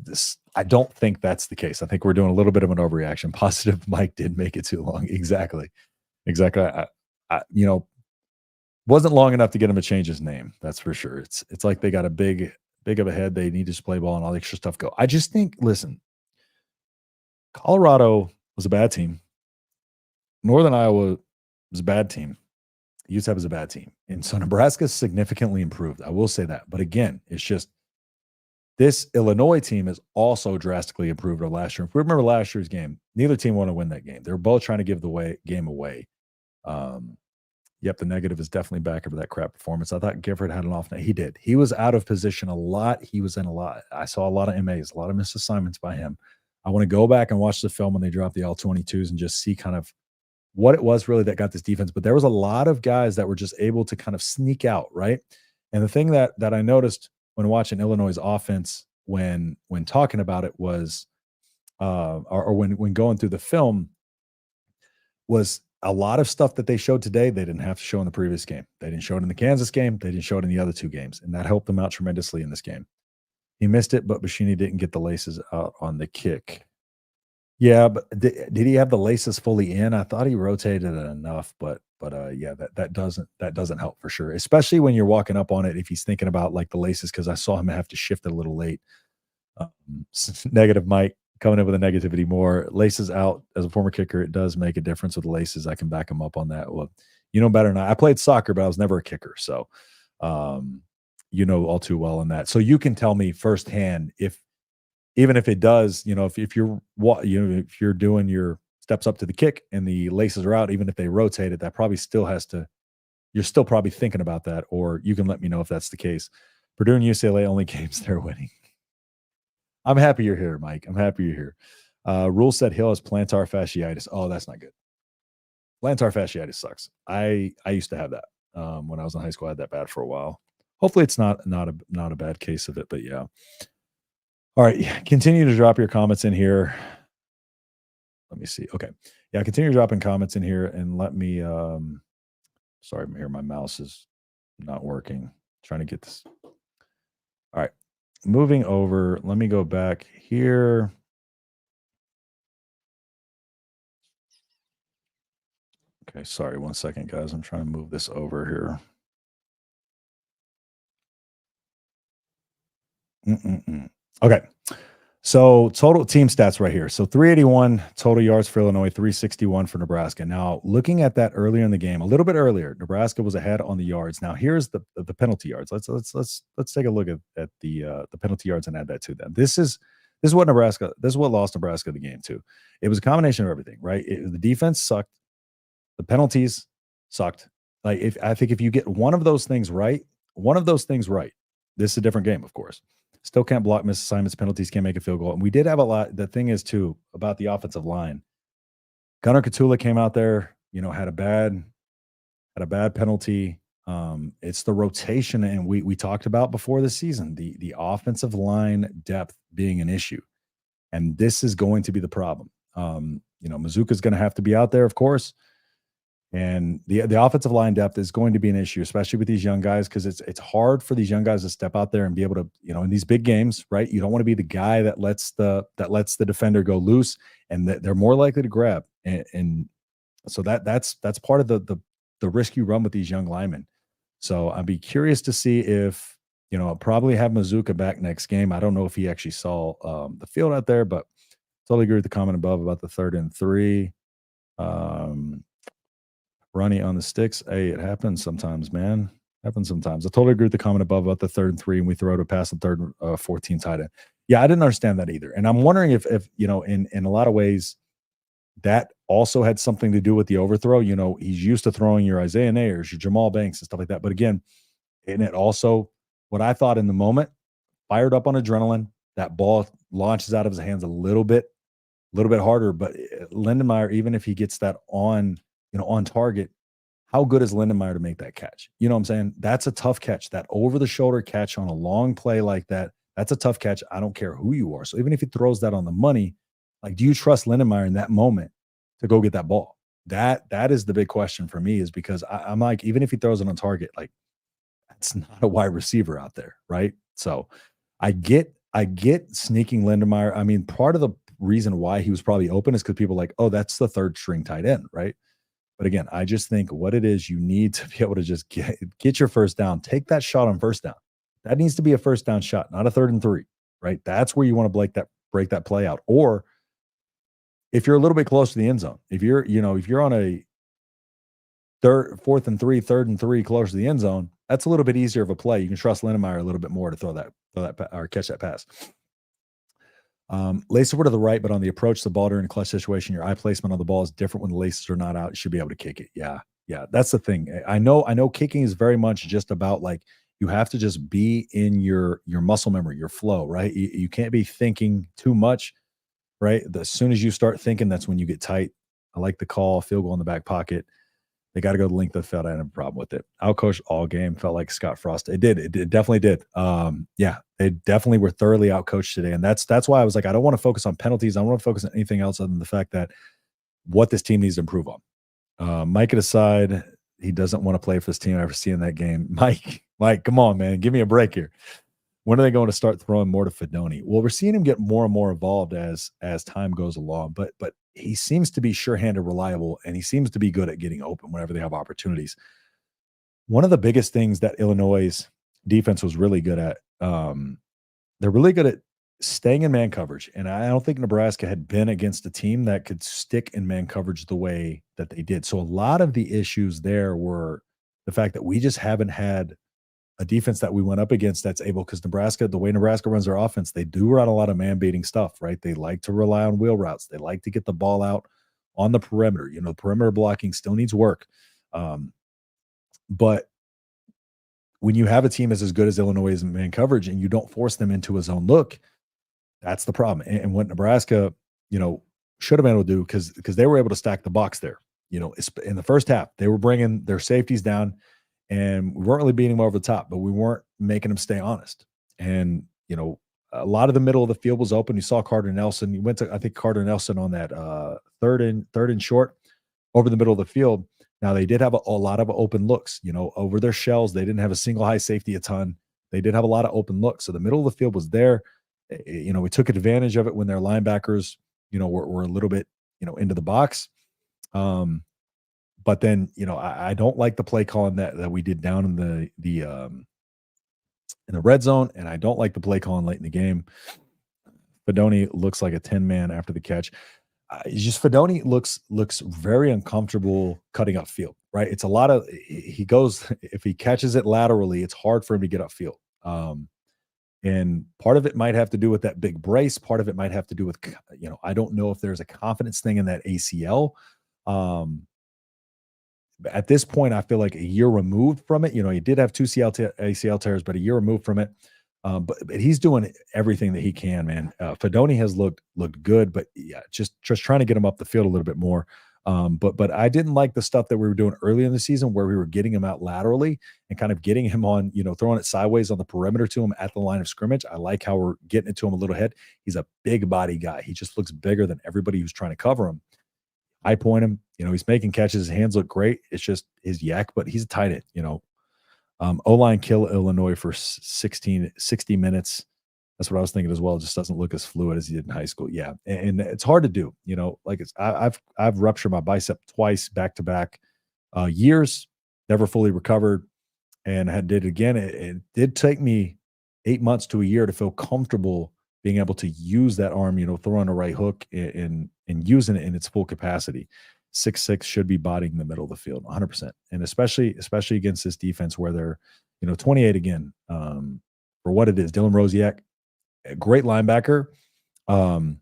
don't think that's the case. I think we're doing a little bit of an overreaction. Positive Mike did make it too long. Exactly. Wasn't long enough to get him to change his name. That's for sure. It's like they got a big of a head. They need to just play ball and all the extra stuff go. I just think, listen, Colorado was a bad team. Northern Iowa was a bad team. UTEP was a bad team. And so Nebraska significantly improved. I will say that. But again, it's just this Illinois team is also drastically improved over last year. If we remember last year's game, neither team wanted to win that game. They were both trying to give the game away. Yep, the negative is definitely back over that crap performance. I thought Gifford had an off night. He did. He was out of position a lot. He was in a lot. I saw a lot of MAs, a lot of missed assignments by him. I want to go back and watch the film when they dropped the L22s and just see kind of what it was really that got this defense. But there was a lot of guys that were just able to kind of sneak out, right? And the thing that I noticed when watching Illinois' offense, when talking about it was, or when going through the film, was a lot of stuff that they showed today they didn't have to show in the previous game. They didn't show it in the Kansas game. They didn't show it in the other two games, and that helped them out tremendously in this game. He missed it, but Bushini didn't get the laces out on the kick. Yeah, but did he have the laces fully in? I thought he rotated it enough, but yeah, that doesn't help for sure, especially when you're walking up on it. If he's thinking about like the laces, because I saw him have to shift it a little late. Negative Mike coming in with a negativity more. Laces out as a former kicker, it does make a difference with the laces. I can back him up on that. Well, you know better than I played soccer, but I was never a kicker, so all too well in that. So you can tell me firsthand even if it does, if you're doing your steps up to the kick and the laces are out, even if they rotate it, that probably still you're still probably thinking about that, or you can let me know if that's the case. Purdue and UCLA only games they're winning. I'm happy you're here, Mike. I'm happy you're here. Rule said Hill has plantar fasciitis. Oh, that's not good. Plantar fasciitis sucks. I used to have that when I was in high school. I had that bad for a while. Hopefully it's not a bad case of it, but yeah. All right, continue to drop your comments in here. Let me see. Okay. Yeah, continue dropping comments in here and let me sorry, here my mouse is not working. Trying to get this. All right. Moving over, let me go back here. Okay, sorry, 1 second, guys. I'm trying to move this over here. Okay. So total team stats right here. So 381 total yards for Illinois, 361 for Nebraska. Now, looking at that earlier in the game, a little bit earlier, Nebraska was ahead on the yards. Now, here's the penalty yards. Let's take a look at the penalty yards and add that to them. This is what lost Nebraska the game too. It was a combination of everything, right? The defense sucked, the penalties sucked. Like I think if you get one of those things right, this is a different game, of course. Still can't block miss assignments, penalties, can't make a field goal. And we did have a lot. The thing is, too, about the offensive line. Gunnar Katula came out there, had a bad penalty. It's the rotation, and we talked about before the season, the offensive line depth being an issue. And this is going to be the problem. Mizuka's going to have to be out there, of course. And the offensive line depth is going to be an issue, especially with these young guys, because it's hard for these young guys to step out there and be able to, in these big games, right? You don't want to be the guy that lets the defender go loose, and that they're more likely to grab. And so that's part of the risk you run with these young linemen. So I'd be curious to see if, I'll probably have Mazuka back next game. I don't know if he actually saw the field out there, but totally agree with the comment above about the 3rd and 3. Um, Runny on the sticks. Hey, it happens sometimes, man. Happens sometimes. I totally agree with the comment above about the 3rd and 3, and we throw it a pass the 3rd 14 tight end. Yeah, I didn't understand that either. And I'm wondering if in a lot of ways, that also had something to do with the overthrow. He's used to throwing your Isaiah Nayers, your Jamal Banks, and stuff like that. But again, and it also, what I thought in the moment, fired up on adrenaline, that ball launches out of his hands a little bit harder. But Lindenmeyer, even if he gets that on target, how good is Lindenmeyer to make that catch? You know what I'm saying? That's a tough catch. That over the shoulder catch on a long play like that, that's a tough catch. I don't care who you are. So even if he throws that on the money, like, do you trust Lindenmeyer in that moment to go get that ball? That is the big question for me, is because I'm like, even if he throws it on target, like, that's not a wide receiver out there, right? So I get sneaking Lindenmeyer. I mean, part of the reason why he was probably open is because people are like, oh, that's the 3rd string tight end, right? But again, I just think what it is, you need to be able to just get your first down, take that shot on first down. That needs to be a first down shot, not a 3rd and 3, right? That's where you want to break that play out. Or if you're a little bit close to the end zone, if you're on a 4th and 3, 3rd and 3 close to the end zone, that's a little bit easier of a play. You can trust Lindenmeyer a little bit more to throw that or catch that pass. Laces were to the right, but on the approach to the ball during a clutch situation, your eye placement on the ball is different when the laces are not out. You should be able to kick it. Yeah. That's the thing. I know kicking is very much just about, like, you have to just be in your muscle memory, your flow, right? You can't be thinking too much, right? As soon as you start thinking, that's when you get tight. I like the call, field goal in the back pocket. They got to go the length of the field. I had a problem with it. Outcoached all game. Felt like Scott Frost. It did. It definitely did. Yeah, they definitely were thoroughly outcoached today. And that's why I was like, I don't want to focus on penalties. I don't want to focus on anything else other than the fact that what this team needs to improve on. Mike aside, he doesn't want to play for this team after seeing that game. Mike, come on, man. Give me a break here. When are they going to start throwing more to Fedoni? Well, we're seeing him get more and more involved as time goes along, but he seems to be sure-handed, reliable, and he seems to be good at getting open whenever they have opportunities. One of the biggest things that Illinois' defense was really good at, they're really good at staying in man coverage, and I don't think Nebraska had been against a team that could stick in man coverage the way that they did. So a lot of the issues there were the fact that we just haven't had a defense that we went up against that's able, because Nebraska, the way Nebraska runs their offense, they do run a lot of man-beating stuff, right? They like to rely on wheel routes. They like to get the ball out on the perimeter. Perimeter blocking still needs work. But when you have a team as good as Illinois' in man coverage and you don't force them into a zone look, that's the problem. And what Nebraska, should have been able to do, because they were able to stack the box there. In the first half, they were bringing their safeties down, and we weren't really beating them over the top, but we weren't making them stay honest. And, a lot of the middle of the field was open. You saw Carter Nelson. You went to, I think, Carter Nelson on that third and short over the middle of the field. Now, they did have a lot of open looks, over their shells. They didn't have a single high safety a ton. They did have a lot of open looks. So the middle of the field was there. We took advantage of it when their linebackers, were a little bit, into the box. But then, I don't like the play calling that we did down in the red zone, and I don't like the play calling late in the game. Fedoni looks like a 10-man after the catch. Fedoni looks very uncomfortable cutting upfield, right? It's a lot of, he goes, if he catches it laterally, it's hard for him to get upfield. And part of it might have to do with that big brace. Part of it might have to do with, I don't know if there's a confidence thing in that ACL. At this point, I feel like a year removed from it. He did have 2 ACL tears, but a year removed from it. But he's doing everything that he can, man. Fedoni has looked good, but yeah, just trying to get him up the field a little bit more. But I didn't like the stuff that we were doing early in the season, where we were getting him out laterally and kind of getting him on, throwing it sideways on the perimeter to him at the line of scrimmage. I like how we're getting it to him a little ahead. He's a big body guy. He just looks bigger than everybody who's trying to cover him. I point him, he's making catches. His hands look great. It's just his yak, but he's a tight end, O-line kill Illinois for 60 minutes. That's what I was thinking as well. It just doesn't look as fluid as he did in high school. Yeah. And it's hard to do, I've ruptured my bicep twice back-to-back years, never fully recovered. and had did it again. It did take me 8 months to a year to feel comfortable being able to use that arm, throwing a right hook and using it in its full capacity. 6'6" should be bodying the middle of the field 100%. And especially against this defense where they're, 28 again, for what it is. Dylan Rosiak, a great linebacker. And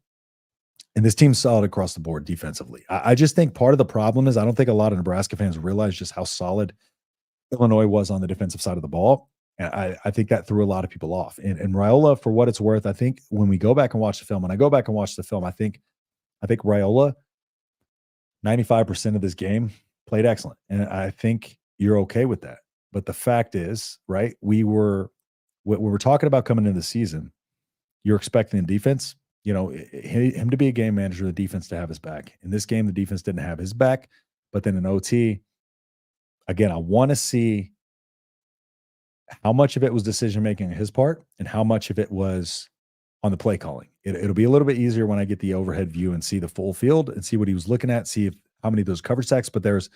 this team's solid across the board defensively. I just think part of the problem is I don't think a lot of Nebraska fans realize just how solid Illinois was on the defensive side of the ball. And I think that threw a lot of people off. And Raiola, for what it's worth, I think when we go back and watch the film, when I go back and watch the film, I think Raiola, 95% of this game played excellent. And I think you're okay with that. But the fact is, right, when we're talking about coming into the season, you're expecting the defense, him to be a game manager, the defense to have his back. In this game, the defense didn't have his back. But then in OT, again, I want to see how much of it was decision-making on his part and how much of it was on the play calling. It'll be a little bit easier when I get the overhead view and see the full field and see what he was looking at, see how many of those coverage sacks. But there's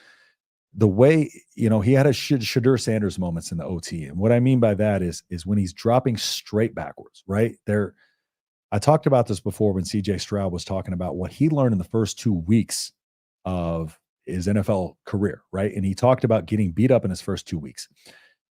the way, he had a Shadur Sanders moments in the OT. And what I mean by that is when he's dropping straight backwards, right? I talked about this before when CJ Stroud was talking about what he learned in the first 2 weeks of his NFL career, right? And he talked about getting beat up in his first 2 weeks.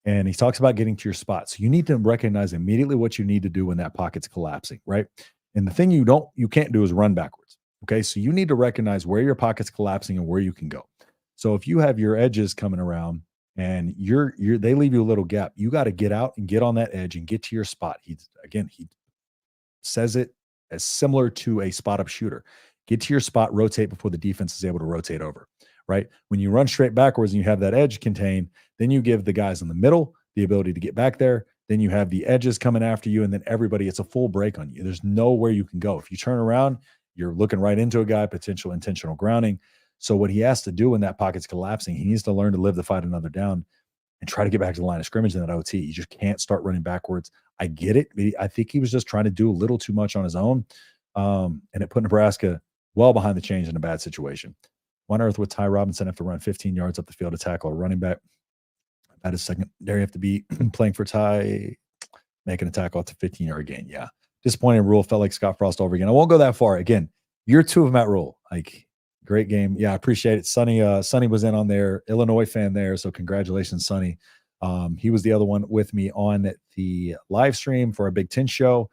And he talks about getting to your spot. So you need to recognize immediately what you need to do when that pocket's collapsing, right? And the thing you can't do is run backwards. Okay. So you need to recognize where your pocket's collapsing and where you can go. So if you have your edges coming around and they leave you a little gap, you got to get out and get on that edge and get to your spot. He says it as similar to a spot up shooter. Get to your spot, rotate before the defense is able to rotate over, right? When you run straight backwards and you have that edge contained, then you give the guys in the middle the ability to get back there. Then you have the edges coming after you, and then everybody, it's a full break on you. There's nowhere you can go. If you turn around, you're looking right into a guy, potential intentional grounding. So what he has to do when that pocket's collapsing, he needs to learn to live the fight another down and try to get back to the line of scrimmage in that OT. You just can't start running backwards. I get it. I think he was just trying to do a little too much on his own, and it put Nebraska well behind the chains in a bad situation. Why on earth would Ty Robinson have to run 15 yards up the field to tackle a running back? That is secondary. Have to be playing for Ty, making a tackle at the 15-yard gain. Yeah. Disappointing rule. Felt like Scott Frost over again. I won't go that far. Again, year 2 of Matt Rule. Like, great game. Yeah, I appreciate it. Sonny was in on there, Illinois fan there. So congratulations, Sonny. He was the other one with me on the live stream for our Big Ten show.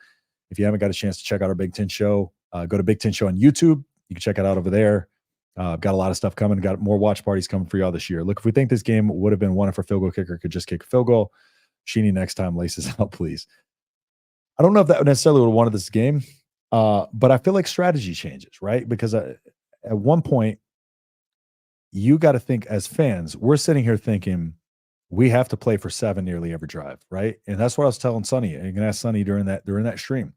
If you haven't got a chance to check out our Big Ten show, go to Big Ten Show on YouTube. You can check it out over there. Got a lot of stuff coming. Got more watch parties coming for y'all this year. Look, if we think this game would have been won if our field goal kicker could just kick a field goal, Sheeny next time laces out, please. I don't know if that necessarily would have won this game, but I feel like strategy changes, right? Because at one point, you got to think as fans, we're sitting here thinking we have to play for 7 nearly every drive, right? And that's what I was telling Sonny. And you can ask Sonny during that stream.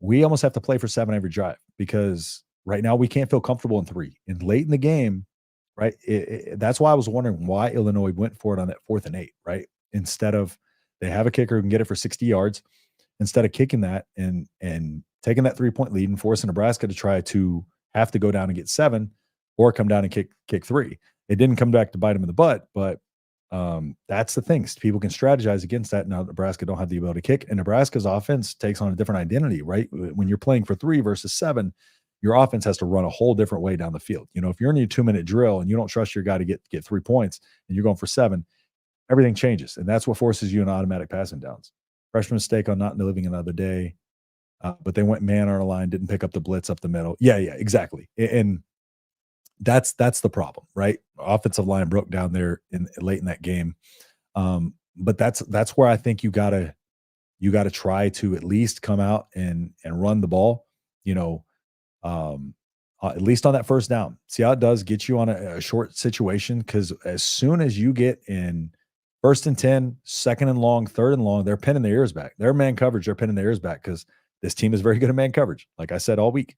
We almost have to play for 7 every drive because right now we can't feel comfortable in 3. And late in the game, right? That's why I was wondering why Illinois went for it on that 4th and 8, right? Instead of they have a kicker who can get it for 60 yards, instead of kicking that and taking that 3-point lead and forcing Nebraska to try to have to go down and get 7 or come down and kick 3. It didn't come back to bite them in the butt, but that's the thing. People can strategize against that. Now Nebraska don't have the ability to kick, and Nebraska's offense takes on a different identity, right? When you're playing for 3 versus 7, your offense has to run a whole different way down the field. If you're in your 2-minute drill and you don't trust your guy to get 3 points and you're going for 7, everything changes. And that's what forces you in automatic passing downs. Freshman mistake on not living another day. But they went man on our line, didn't pick up the blitz up the middle. Yeah, exactly. And that's the problem, right? Offensive line broke down there late in that game. But that's where I think you gotta try to at least come out and run the ball, at least on that first down. See how it does get you on a short situation, because as soon as you get in 1st and 10, 2nd and long, 3rd and long, they're pinning their ears back. Their man coverage, they're pinning their ears back because this team is very good at man coverage. Like I said all week,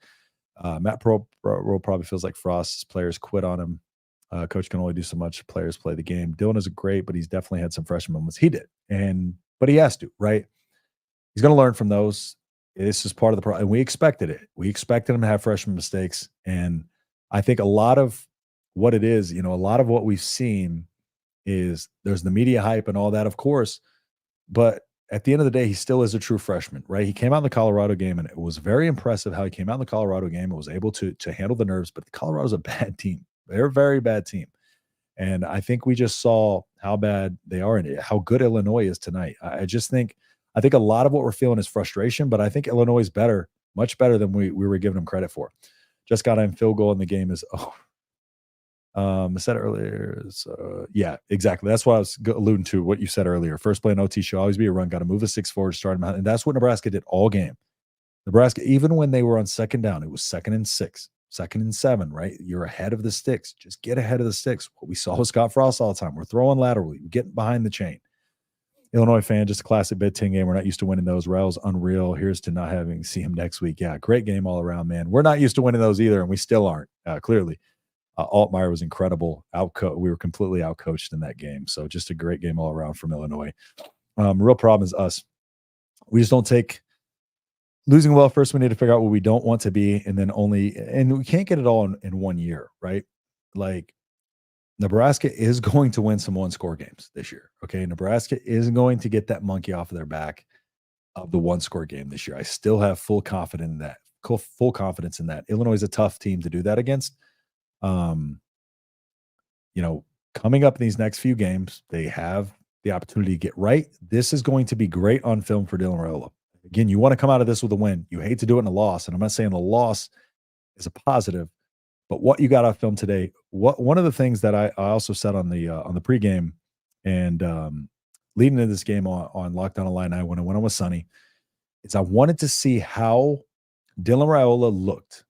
Matt Pro probably feels like Frost's players quit on him. Coach can only do so much. Players play the game. Dylan is great, but he's definitely had some freshman moments. He did, but he has to, right? He's going to learn from those. This is part of the problem, and we expected it. We expected him to have freshman mistakes, and I think a lot of what it is, a lot of what we've seen is there's the media hype and all that, of course, but at the end of the day, he still is a true freshman, right? He came out in the Colorado game, and it was very impressive how he came out in the Colorado game and was able to handle the nerves. But Colorado's a bad team; they're a very bad team, and I think we just saw how bad they are and how good Illinois is tonight. I think a lot of what we're feeling is frustration, but I think Illinois is better, much better than we were giving them credit for. Just got a field goal in the game is I said earlier, yeah, exactly. That's what I was alluding to. What you said earlier. First play in OT should always be a run. Got to move the six forward, start them out, and that's what Nebraska did all game. Nebraska, even when they were on second down, it was 2nd and 6, 2nd and 7. Right, you're ahead of the sticks. Just get ahead of the sticks. What we saw with Scott Frost all the time. We're throwing laterally, we're getting behind the chain. Illinois fan, just a classic Big Ten game. We're not used to winning those. Rail's unreal. Here's to not having see him next week. Yeah, great game all around, man. We're not used to winning those either, and we still aren't. Clearly. Altmaier was incredible. We were completely outcoached in that game. So just a great game all around from Illinois. Real problem is us. We just don't take losing well. First, we need to figure out what we don't want to be, and we can't get it all in 1 year, right? Like Nebraska is going to win some one-score games this year. Okay, Nebraska is going to get that monkey off of their back of the one-score game this year. I still have full confidence in that. Full confidence in that. Illinois is a tough team to do that against. Coming up in these next few games, they have the opportunity to get right. This is going to be great on film for Dylan Raiola. Again, you want to come out of this with a win. You hate to do it in a loss, and I'm not saying the loss is a positive, but what you got off film today. One of the things that I also said on the pregame and leading into this game on Locked On Illini when I went on with Sonny is I wanted to see how Dylan Raiola looked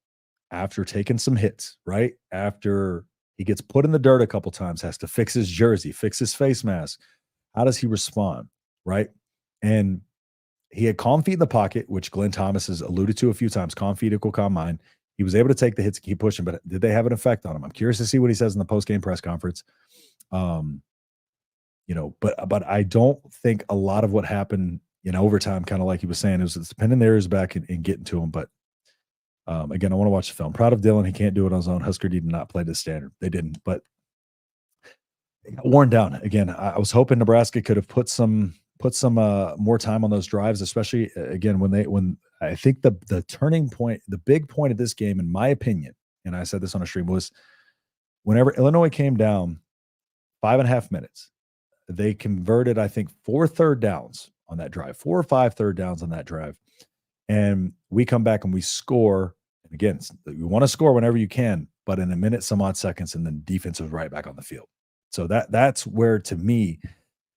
after taking some hits, right? After he gets put in the dirt a couple times, has to fix his jersey, fix his face mask. How does he respond, right? And he had calm feet in the pocket, which Glenn Thomas has alluded to a few times. Calm feet equal calm mind. He was able to take the hits, keep pushing, but did they have an effect on him? I'm curious to see what he says in the post-game press conference. But I don't think a lot of what happened in overtime, kind of like he was saying, it's pinning their ears back and getting to him. But again, I want to watch the film. Proud of Dylan. He can't do it on his own. Husker D did not play to standard. They didn't, but it got worn down. Again, I was hoping Nebraska could have put some more time on those drives, especially again when I think the turning point, the big point of this game, in my opinion, and I said this on a stream, was whenever Illinois came down 5.5 minutes, they converted, I think, 4 third downs on that drive, 4 or 5 third downs on that drive. And we come back and we score. And again, you want to score whenever you can, but in a minute, some odd seconds, and then defense was right back on the field. So that's where, to me,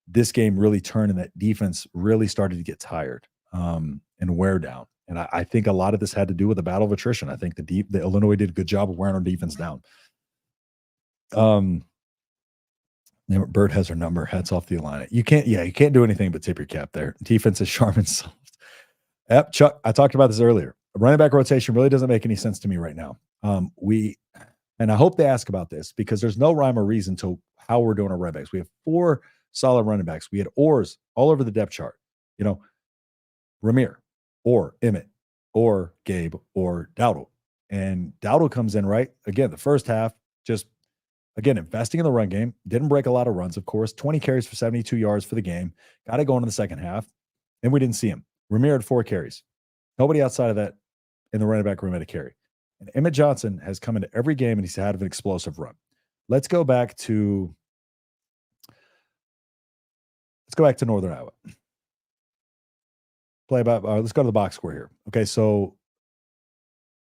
this game really turned, and that defense really started to get tired and wear down. And I think a lot of this had to do with the battle of attrition. I think the Illinois did a good job of wearing our defense down. Bird has her number. Hats off the Illini. You can't do anything but tip your cap there. Defense is Charmin soft. Chuck, I talked about this earlier. Running back rotation really doesn't make any sense to me right now. And I hope they ask about this because there's no rhyme or reason to how we're doing our running backs. We have 4 solid running backs. We had Orrs all over the depth chart. Ramir, or Emmett, or Gabe, or Dowdle. And Dowdle comes in, right? Again, the first half, just, again, investing in the run game. Didn't break a lot of runs, of course. 20 carries for 72 yards for the game. Got it going in the second half. And we didn't see him. Ramir had 4 carries. Nobody outside of that in the running back room had a carry. And Emmett Johnson has come into every game, and he's had an explosive run. Let's go back to Northern Iowa. Let's go to the box score here. Okay, so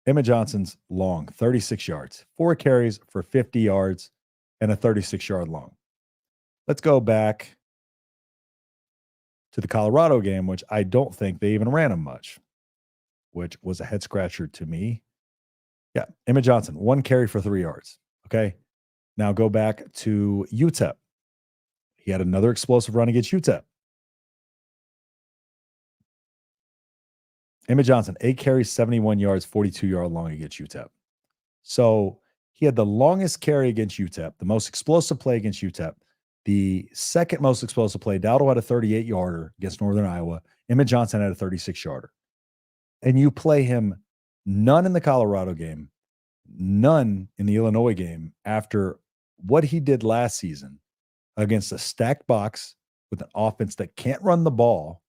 Emmett Johnson's long, 36 yards, 4 carries for 50 yards, and a 36-yard long. Let's go back to the Colorado game, which I don't think they even ran him much, which was a head scratcher to me. Yeah, Emmett Johnson, 1 carry for 3 yards. Okay, now go back to UTEP. He had another explosive run against UTEP. Emmett Johnson, 8 carries, 71 yards, 42-yard long against UTEP. So he had the longest carry against UTEP, the most explosive play against UTEP, the second most explosive play. Dowdle had a 38-yarder against Northern Iowa. Emmett Johnson had a 36-yarder. And you play him none in the Colorado game, none in the Illinois game after what he did last season. against a stacked box with an offense that can't run the ball,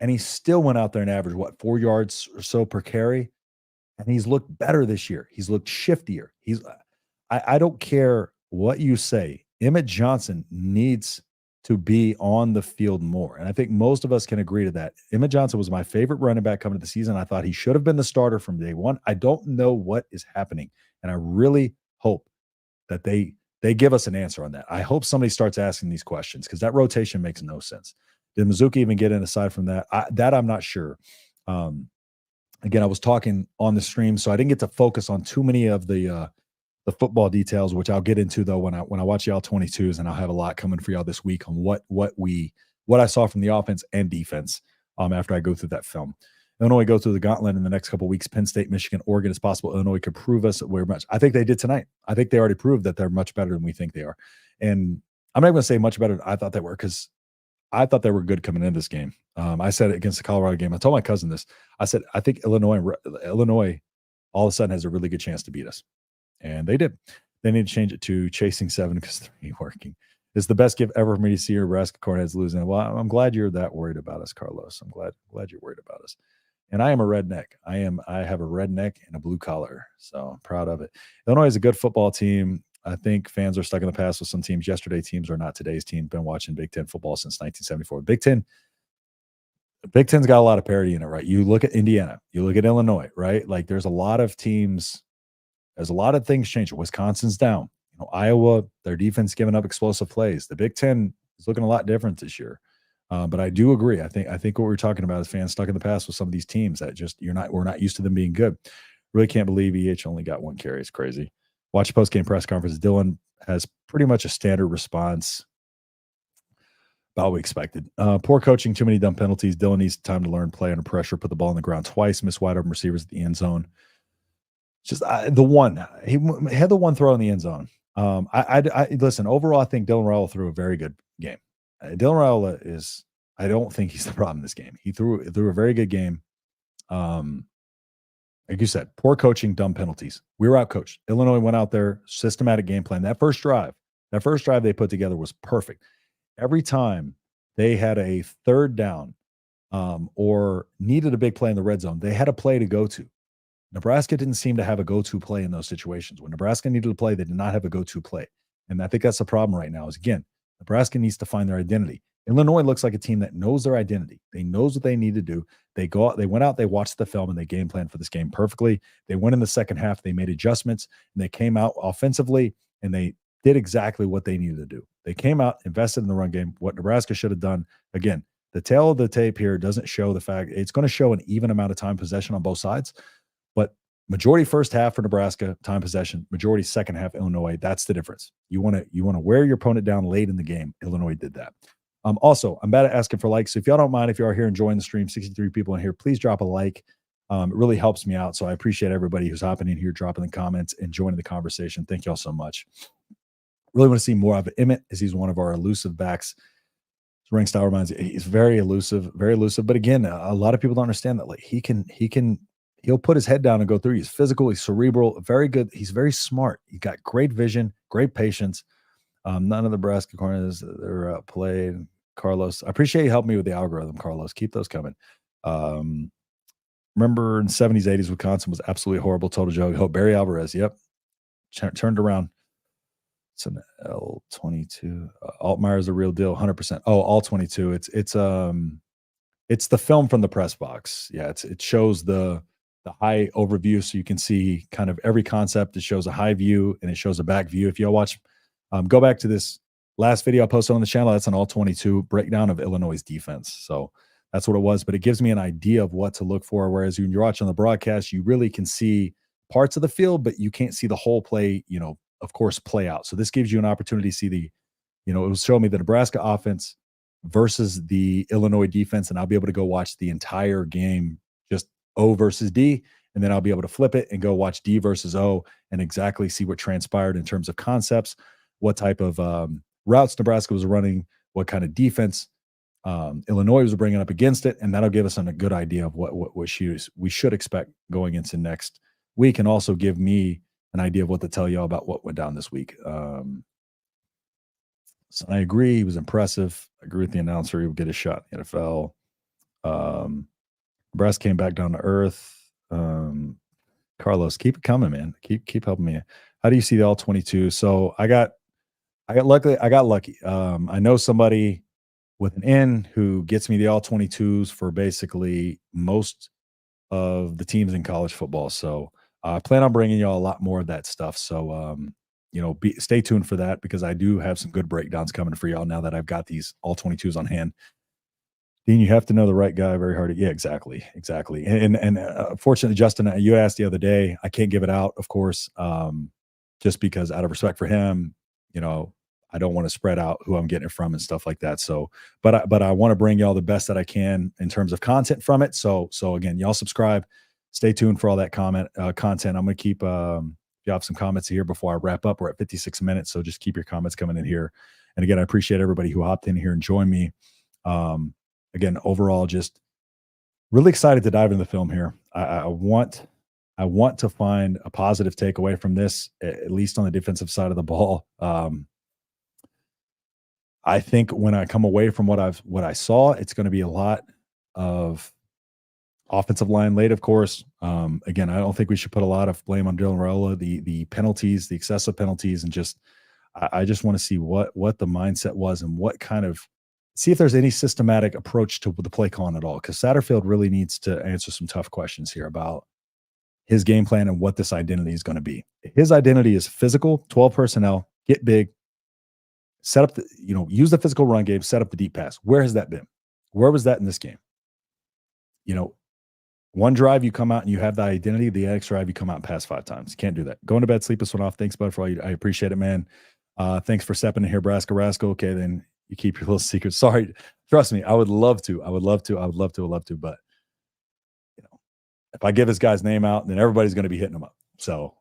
and he still went out there and averaged, 4 yards or so per carry? And he's looked better this year. He's looked shiftier. I don't care what you say. Emmett Johnson needs to be on the field more. And I think most of us can agree to that. Emmett Johnson was my favorite running back coming to the season. I thought he should have been the starter from day one. I don't know what is happening. And I really hope that they give us an answer on that. I hope somebody starts asking these questions because that rotation makes no sense. Did Mizuki even get in aside from that? I'm not sure. Again, I was talking on the stream, so I didn't get to focus on too many of the football details, which I'll get into though when I watch y'all 22s, and I'll have a lot coming for y'all this week on what I saw from the offense and defense after I go through that film. Illinois go through the gauntlet in the next couple of weeks. Penn State, Michigan, Oregon. It's possible Illinois could prove us we're much. I think they did tonight. I think they already proved that they're much better than we think they are. And I'm not going to say much better than I thought they were because I thought they were good coming into this game. I said it against the Colorado game. I told my cousin this. I said, I think Illinois all of a sudden has a really good chance to beat us. And they did. They need to change it to chasing 7 because 3 ain't working. It's the best gift ever for me to see your Nebraska Cornheads losing. Well, I'm glad you're that worried about us, Carlos. I'm glad you're worried about us. And I am a redneck. I have a redneck and a blue collar. So I'm proud of it. Illinois is a good football team. I think fans are stuck in the past with some teams. Yesterday teams are not today's team. Been watching Big Ten football since 1974. Big Ten's got a lot of parity in it, right? You look at Indiana, you look at Illinois, right? Like there's a lot of teams. There's a lot of things changing. Wisconsin's down. Iowa, their defense giving up explosive plays. The Big Ten is looking a lot different this year. But I do agree. I think what we're talking about is fans stuck in the past with some of these teams that just we're not used to them being good. Really can't believe EH only got 1 carry. It's crazy. Watch the post-game press conference. Dylan has pretty much a standard response. About what we expected. Poor coaching, too many dumb penalties. Dylan needs time to learn play under pressure, put the ball on the ground twice, miss wide open receivers at the end zone. Just the one. He had the one throw in the end zone. I listen, overall, I think Dylan Raiola threw a very good game. Dylan Raiola I don't think he's the problem in this game. He threw a very good game. Like you said, poor coaching, dumb penalties. We were outcoached. Illinois went out there, systematic game plan. That first drive they put together was perfect. Every time they had a third down or needed a big play in the red zone, they had a play to go to. Nebraska didn't seem to have a go-to play in those situations. When Nebraska needed to play, they did not have a go-to play. And I think that's the problem right now is, again, Nebraska needs to find their identity. Illinois looks like a team that knows their identity. They knows what they need to do. They went out, they watched the film, and they game planned for this game perfectly. They went in the second half, they made adjustments, and they came out offensively, and they did exactly what they needed to do. They came out, invested in the run game, what Nebraska should have done. Again, the tail of the tape here doesn't show the fact. It's going to show an even amount of time possession on both sides, but majority first half for Nebraska, time possession, majority second half Illinois. That's the difference. You want to wear your opponent down late in the game. Illinois did that. Also, I'm bad at asking for likes. So if y'all don't mind, if you are here enjoying the stream, 63 people in here, please drop a like. It really helps me out. So I appreciate everybody who's hopping in here, dropping the comments, and joining the conversation. Thank y'all so much. Really want to see more of Emmett, as he's one of our elusive backs. Ring style reminds me, he's very elusive, very elusive. But again, a lot of people don't understand that. Like he'll put his head down and go through. He's physical, he's cerebral, very good. He's very smart. He's got great vision, great patience. None of the Nebraska corners they're played. Carlos, I appreciate you helping me with the algorithm, Carlos. Keep those coming. Remember in 70s, 80s, Wisconsin was absolutely horrible. Total joke. Hope Barry Alvarez. Yep. Turned around. It's an L22. Altmaier is a real deal. 100%. Oh, all 22. It's the film from the press box. Yeah. It shows the high overview. So you can see kind of every concept. It shows a high view and it shows a back view. If y'all watch, go back to this last video I posted on the channel. That's an all 22 breakdown of Illinois' defense. So that's what it was, but it gives me an idea of what to look for. Whereas when you're watching the broadcast, you really can see parts of the field, but you can't see the whole play, of course, play out. So this gives you an opportunity to see it will show me the Nebraska offense versus the Illinois defense. And I'll be able to go watch the entire game, just O versus D. And then I'll be able to flip it and go watch D versus O and exactly see what transpired in terms of concepts, what type of routes Nebraska was running, what kind of defense Illinois was bringing up against it, and that'll give us a good idea of what we should expect going into next week, and also give me an idea of what to tell y'all about what went down this week. So I agree. He was impressive. I agree with the announcer. He would get a shot in the NFL. Nebraska came back down to earth. Carlos, keep it coming, man. Keep helping me. How do you see the all 22? So I got lucky. I know somebody with an N who gets me the all 22s for basically most of the teams in college football. So I plan on bringing y'all a lot more of that stuff. So stay tuned for that because I do have some good breakdowns coming for y'all now that I've got these all 22s on hand. Dean, you have to know the right guy very hard. Yeah, exactly. And fortunately, Justin, you asked the other day. I can't give it out, of course, just because out of respect for him, I don't want to spread out who I'm getting it from and stuff like that. So, but I want to bring y'all the best that I can in terms of content from it. So again, y'all subscribe, stay tuned for all that content. I'm going to keep you have some comments here before I wrap up. We're at 56 minutes, so just keep your comments coming in here. And again, I appreciate everybody who hopped in here and joined me. Again, overall, just really excited to dive into the film here. I want to find a positive takeaway from this, at least on the defensive side of the ball. I think when I come away from what I saw, it's going to be a lot of offensive line late, of course. Again, I don't think we should put a lot of blame on Dylan Raiola. The penalties, the excessive penalties, and just I just want to see what the mindset was and what kind of see if there's any systematic approach to the play calling at all. Because Satterfield really needs to answer some tough questions here about his game plan and what this identity is going to be. His identity is physical, 12 personnel, get big, set up use the physical run game, set up the deep pass. Where has that been? Where was that in this game? One drive you come out and you have the identity, the next drive you come out and pass 5 times. You can't do that. Going to bed, sleep this one off. Thanks, bud, for all you. I appreciate it, man. Thanks for stepping in here, Nebraska Rascal. Okay, then you keep your little secrets. Sorry. Trust me, I would love to, but if I give this guy's name out, then everybody's going to be hitting him up. So,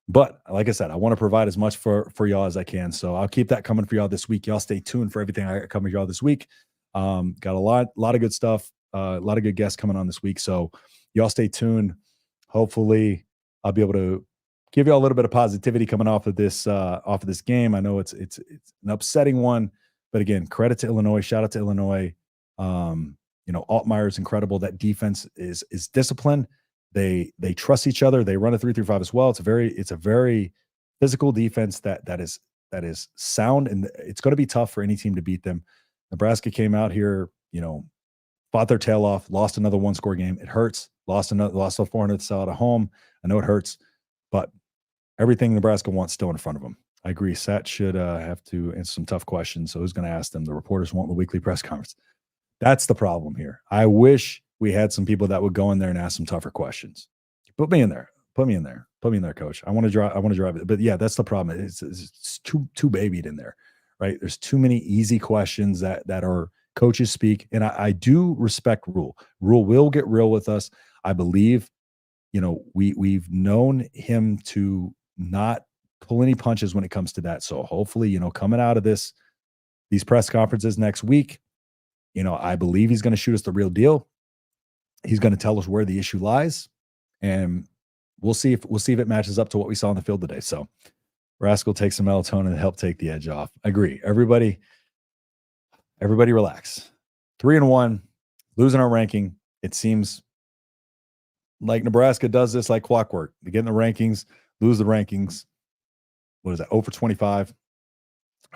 but like I said, I want to provide as much for y'all as I can. So I'll keep that coming for y'all this week. Y'all stay tuned for everything I got coming for y'all this week. Got a lot of good stuff, a lot of good guests coming on this week. So y'all stay tuned. Hopefully I'll be able to give y'all a little bit of positivity coming off of this game. I know it's an upsetting one, but again, credit to Illinois. Shout out to Illinois. Altmaier is incredible. That defense is disciplined. They trust each other. They run a 3-3-5 as well. It's a very physical defense that is sound, and it's going to be tough for any team to beat them. Nebraska came out here, fought their tail off, lost another 1-score game. It hurts. Lost a 400th cell at home. I know it hurts, but everything Nebraska wants still in front of them. I agree. Sat should have to answer some tough questions. So who's going to ask them? The reporters want the weekly press conference. That's the problem here. I wish we had some people that would go in there and ask some tougher questions. Put me in there, coach. I want to drive it. But yeah, that's the problem. It's too babied in there, right? There's too many easy questions that are coaches speak. And I do respect Rule. Rule will get real with us. I believe, we've known him to not pull any punches when it comes to that. So hopefully, coming out of these press conferences next week, I believe he's going to shoot us the real deal. He's going to tell us where the issue lies, and we'll see if it matches up to what we saw on the field today. So Rascal takes some melatonin to help take the edge off. I agree. Everybody relax. 3-1, losing our ranking. It seems like Nebraska does this like clockwork. They get in the rankings, lose the rankings. What is that? 0 for 25.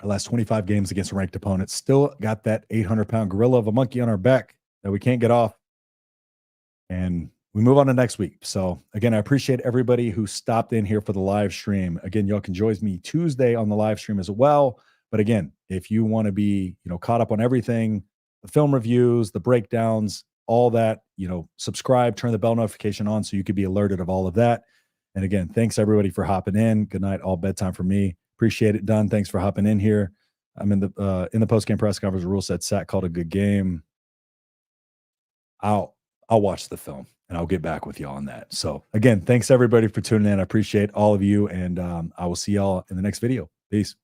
Our last 25 games against a ranked opponent. Still got that 800-pound gorilla of a monkey on our back that we can't get off. And we move on to next week. So again, I appreciate everybody who stopped in here for the live stream. Again, y'all can join me Tuesday on the live stream as well. But again, if you want to be, caught up on everything, the film reviews, the breakdowns, all that, subscribe, turn the bell notification on so you could be alerted of all of that. And again, thanks everybody for hopping in. Good night, all bedtime for me. Appreciate it, Dunn. Thanks for hopping in here. I'm in the post-game press conference. Rule said Sat called a good game. I'll watch the film and I'll get back with y'all on that. So again, thanks everybody for tuning in. I appreciate all of you, and I will see y'all in the next video. Peace.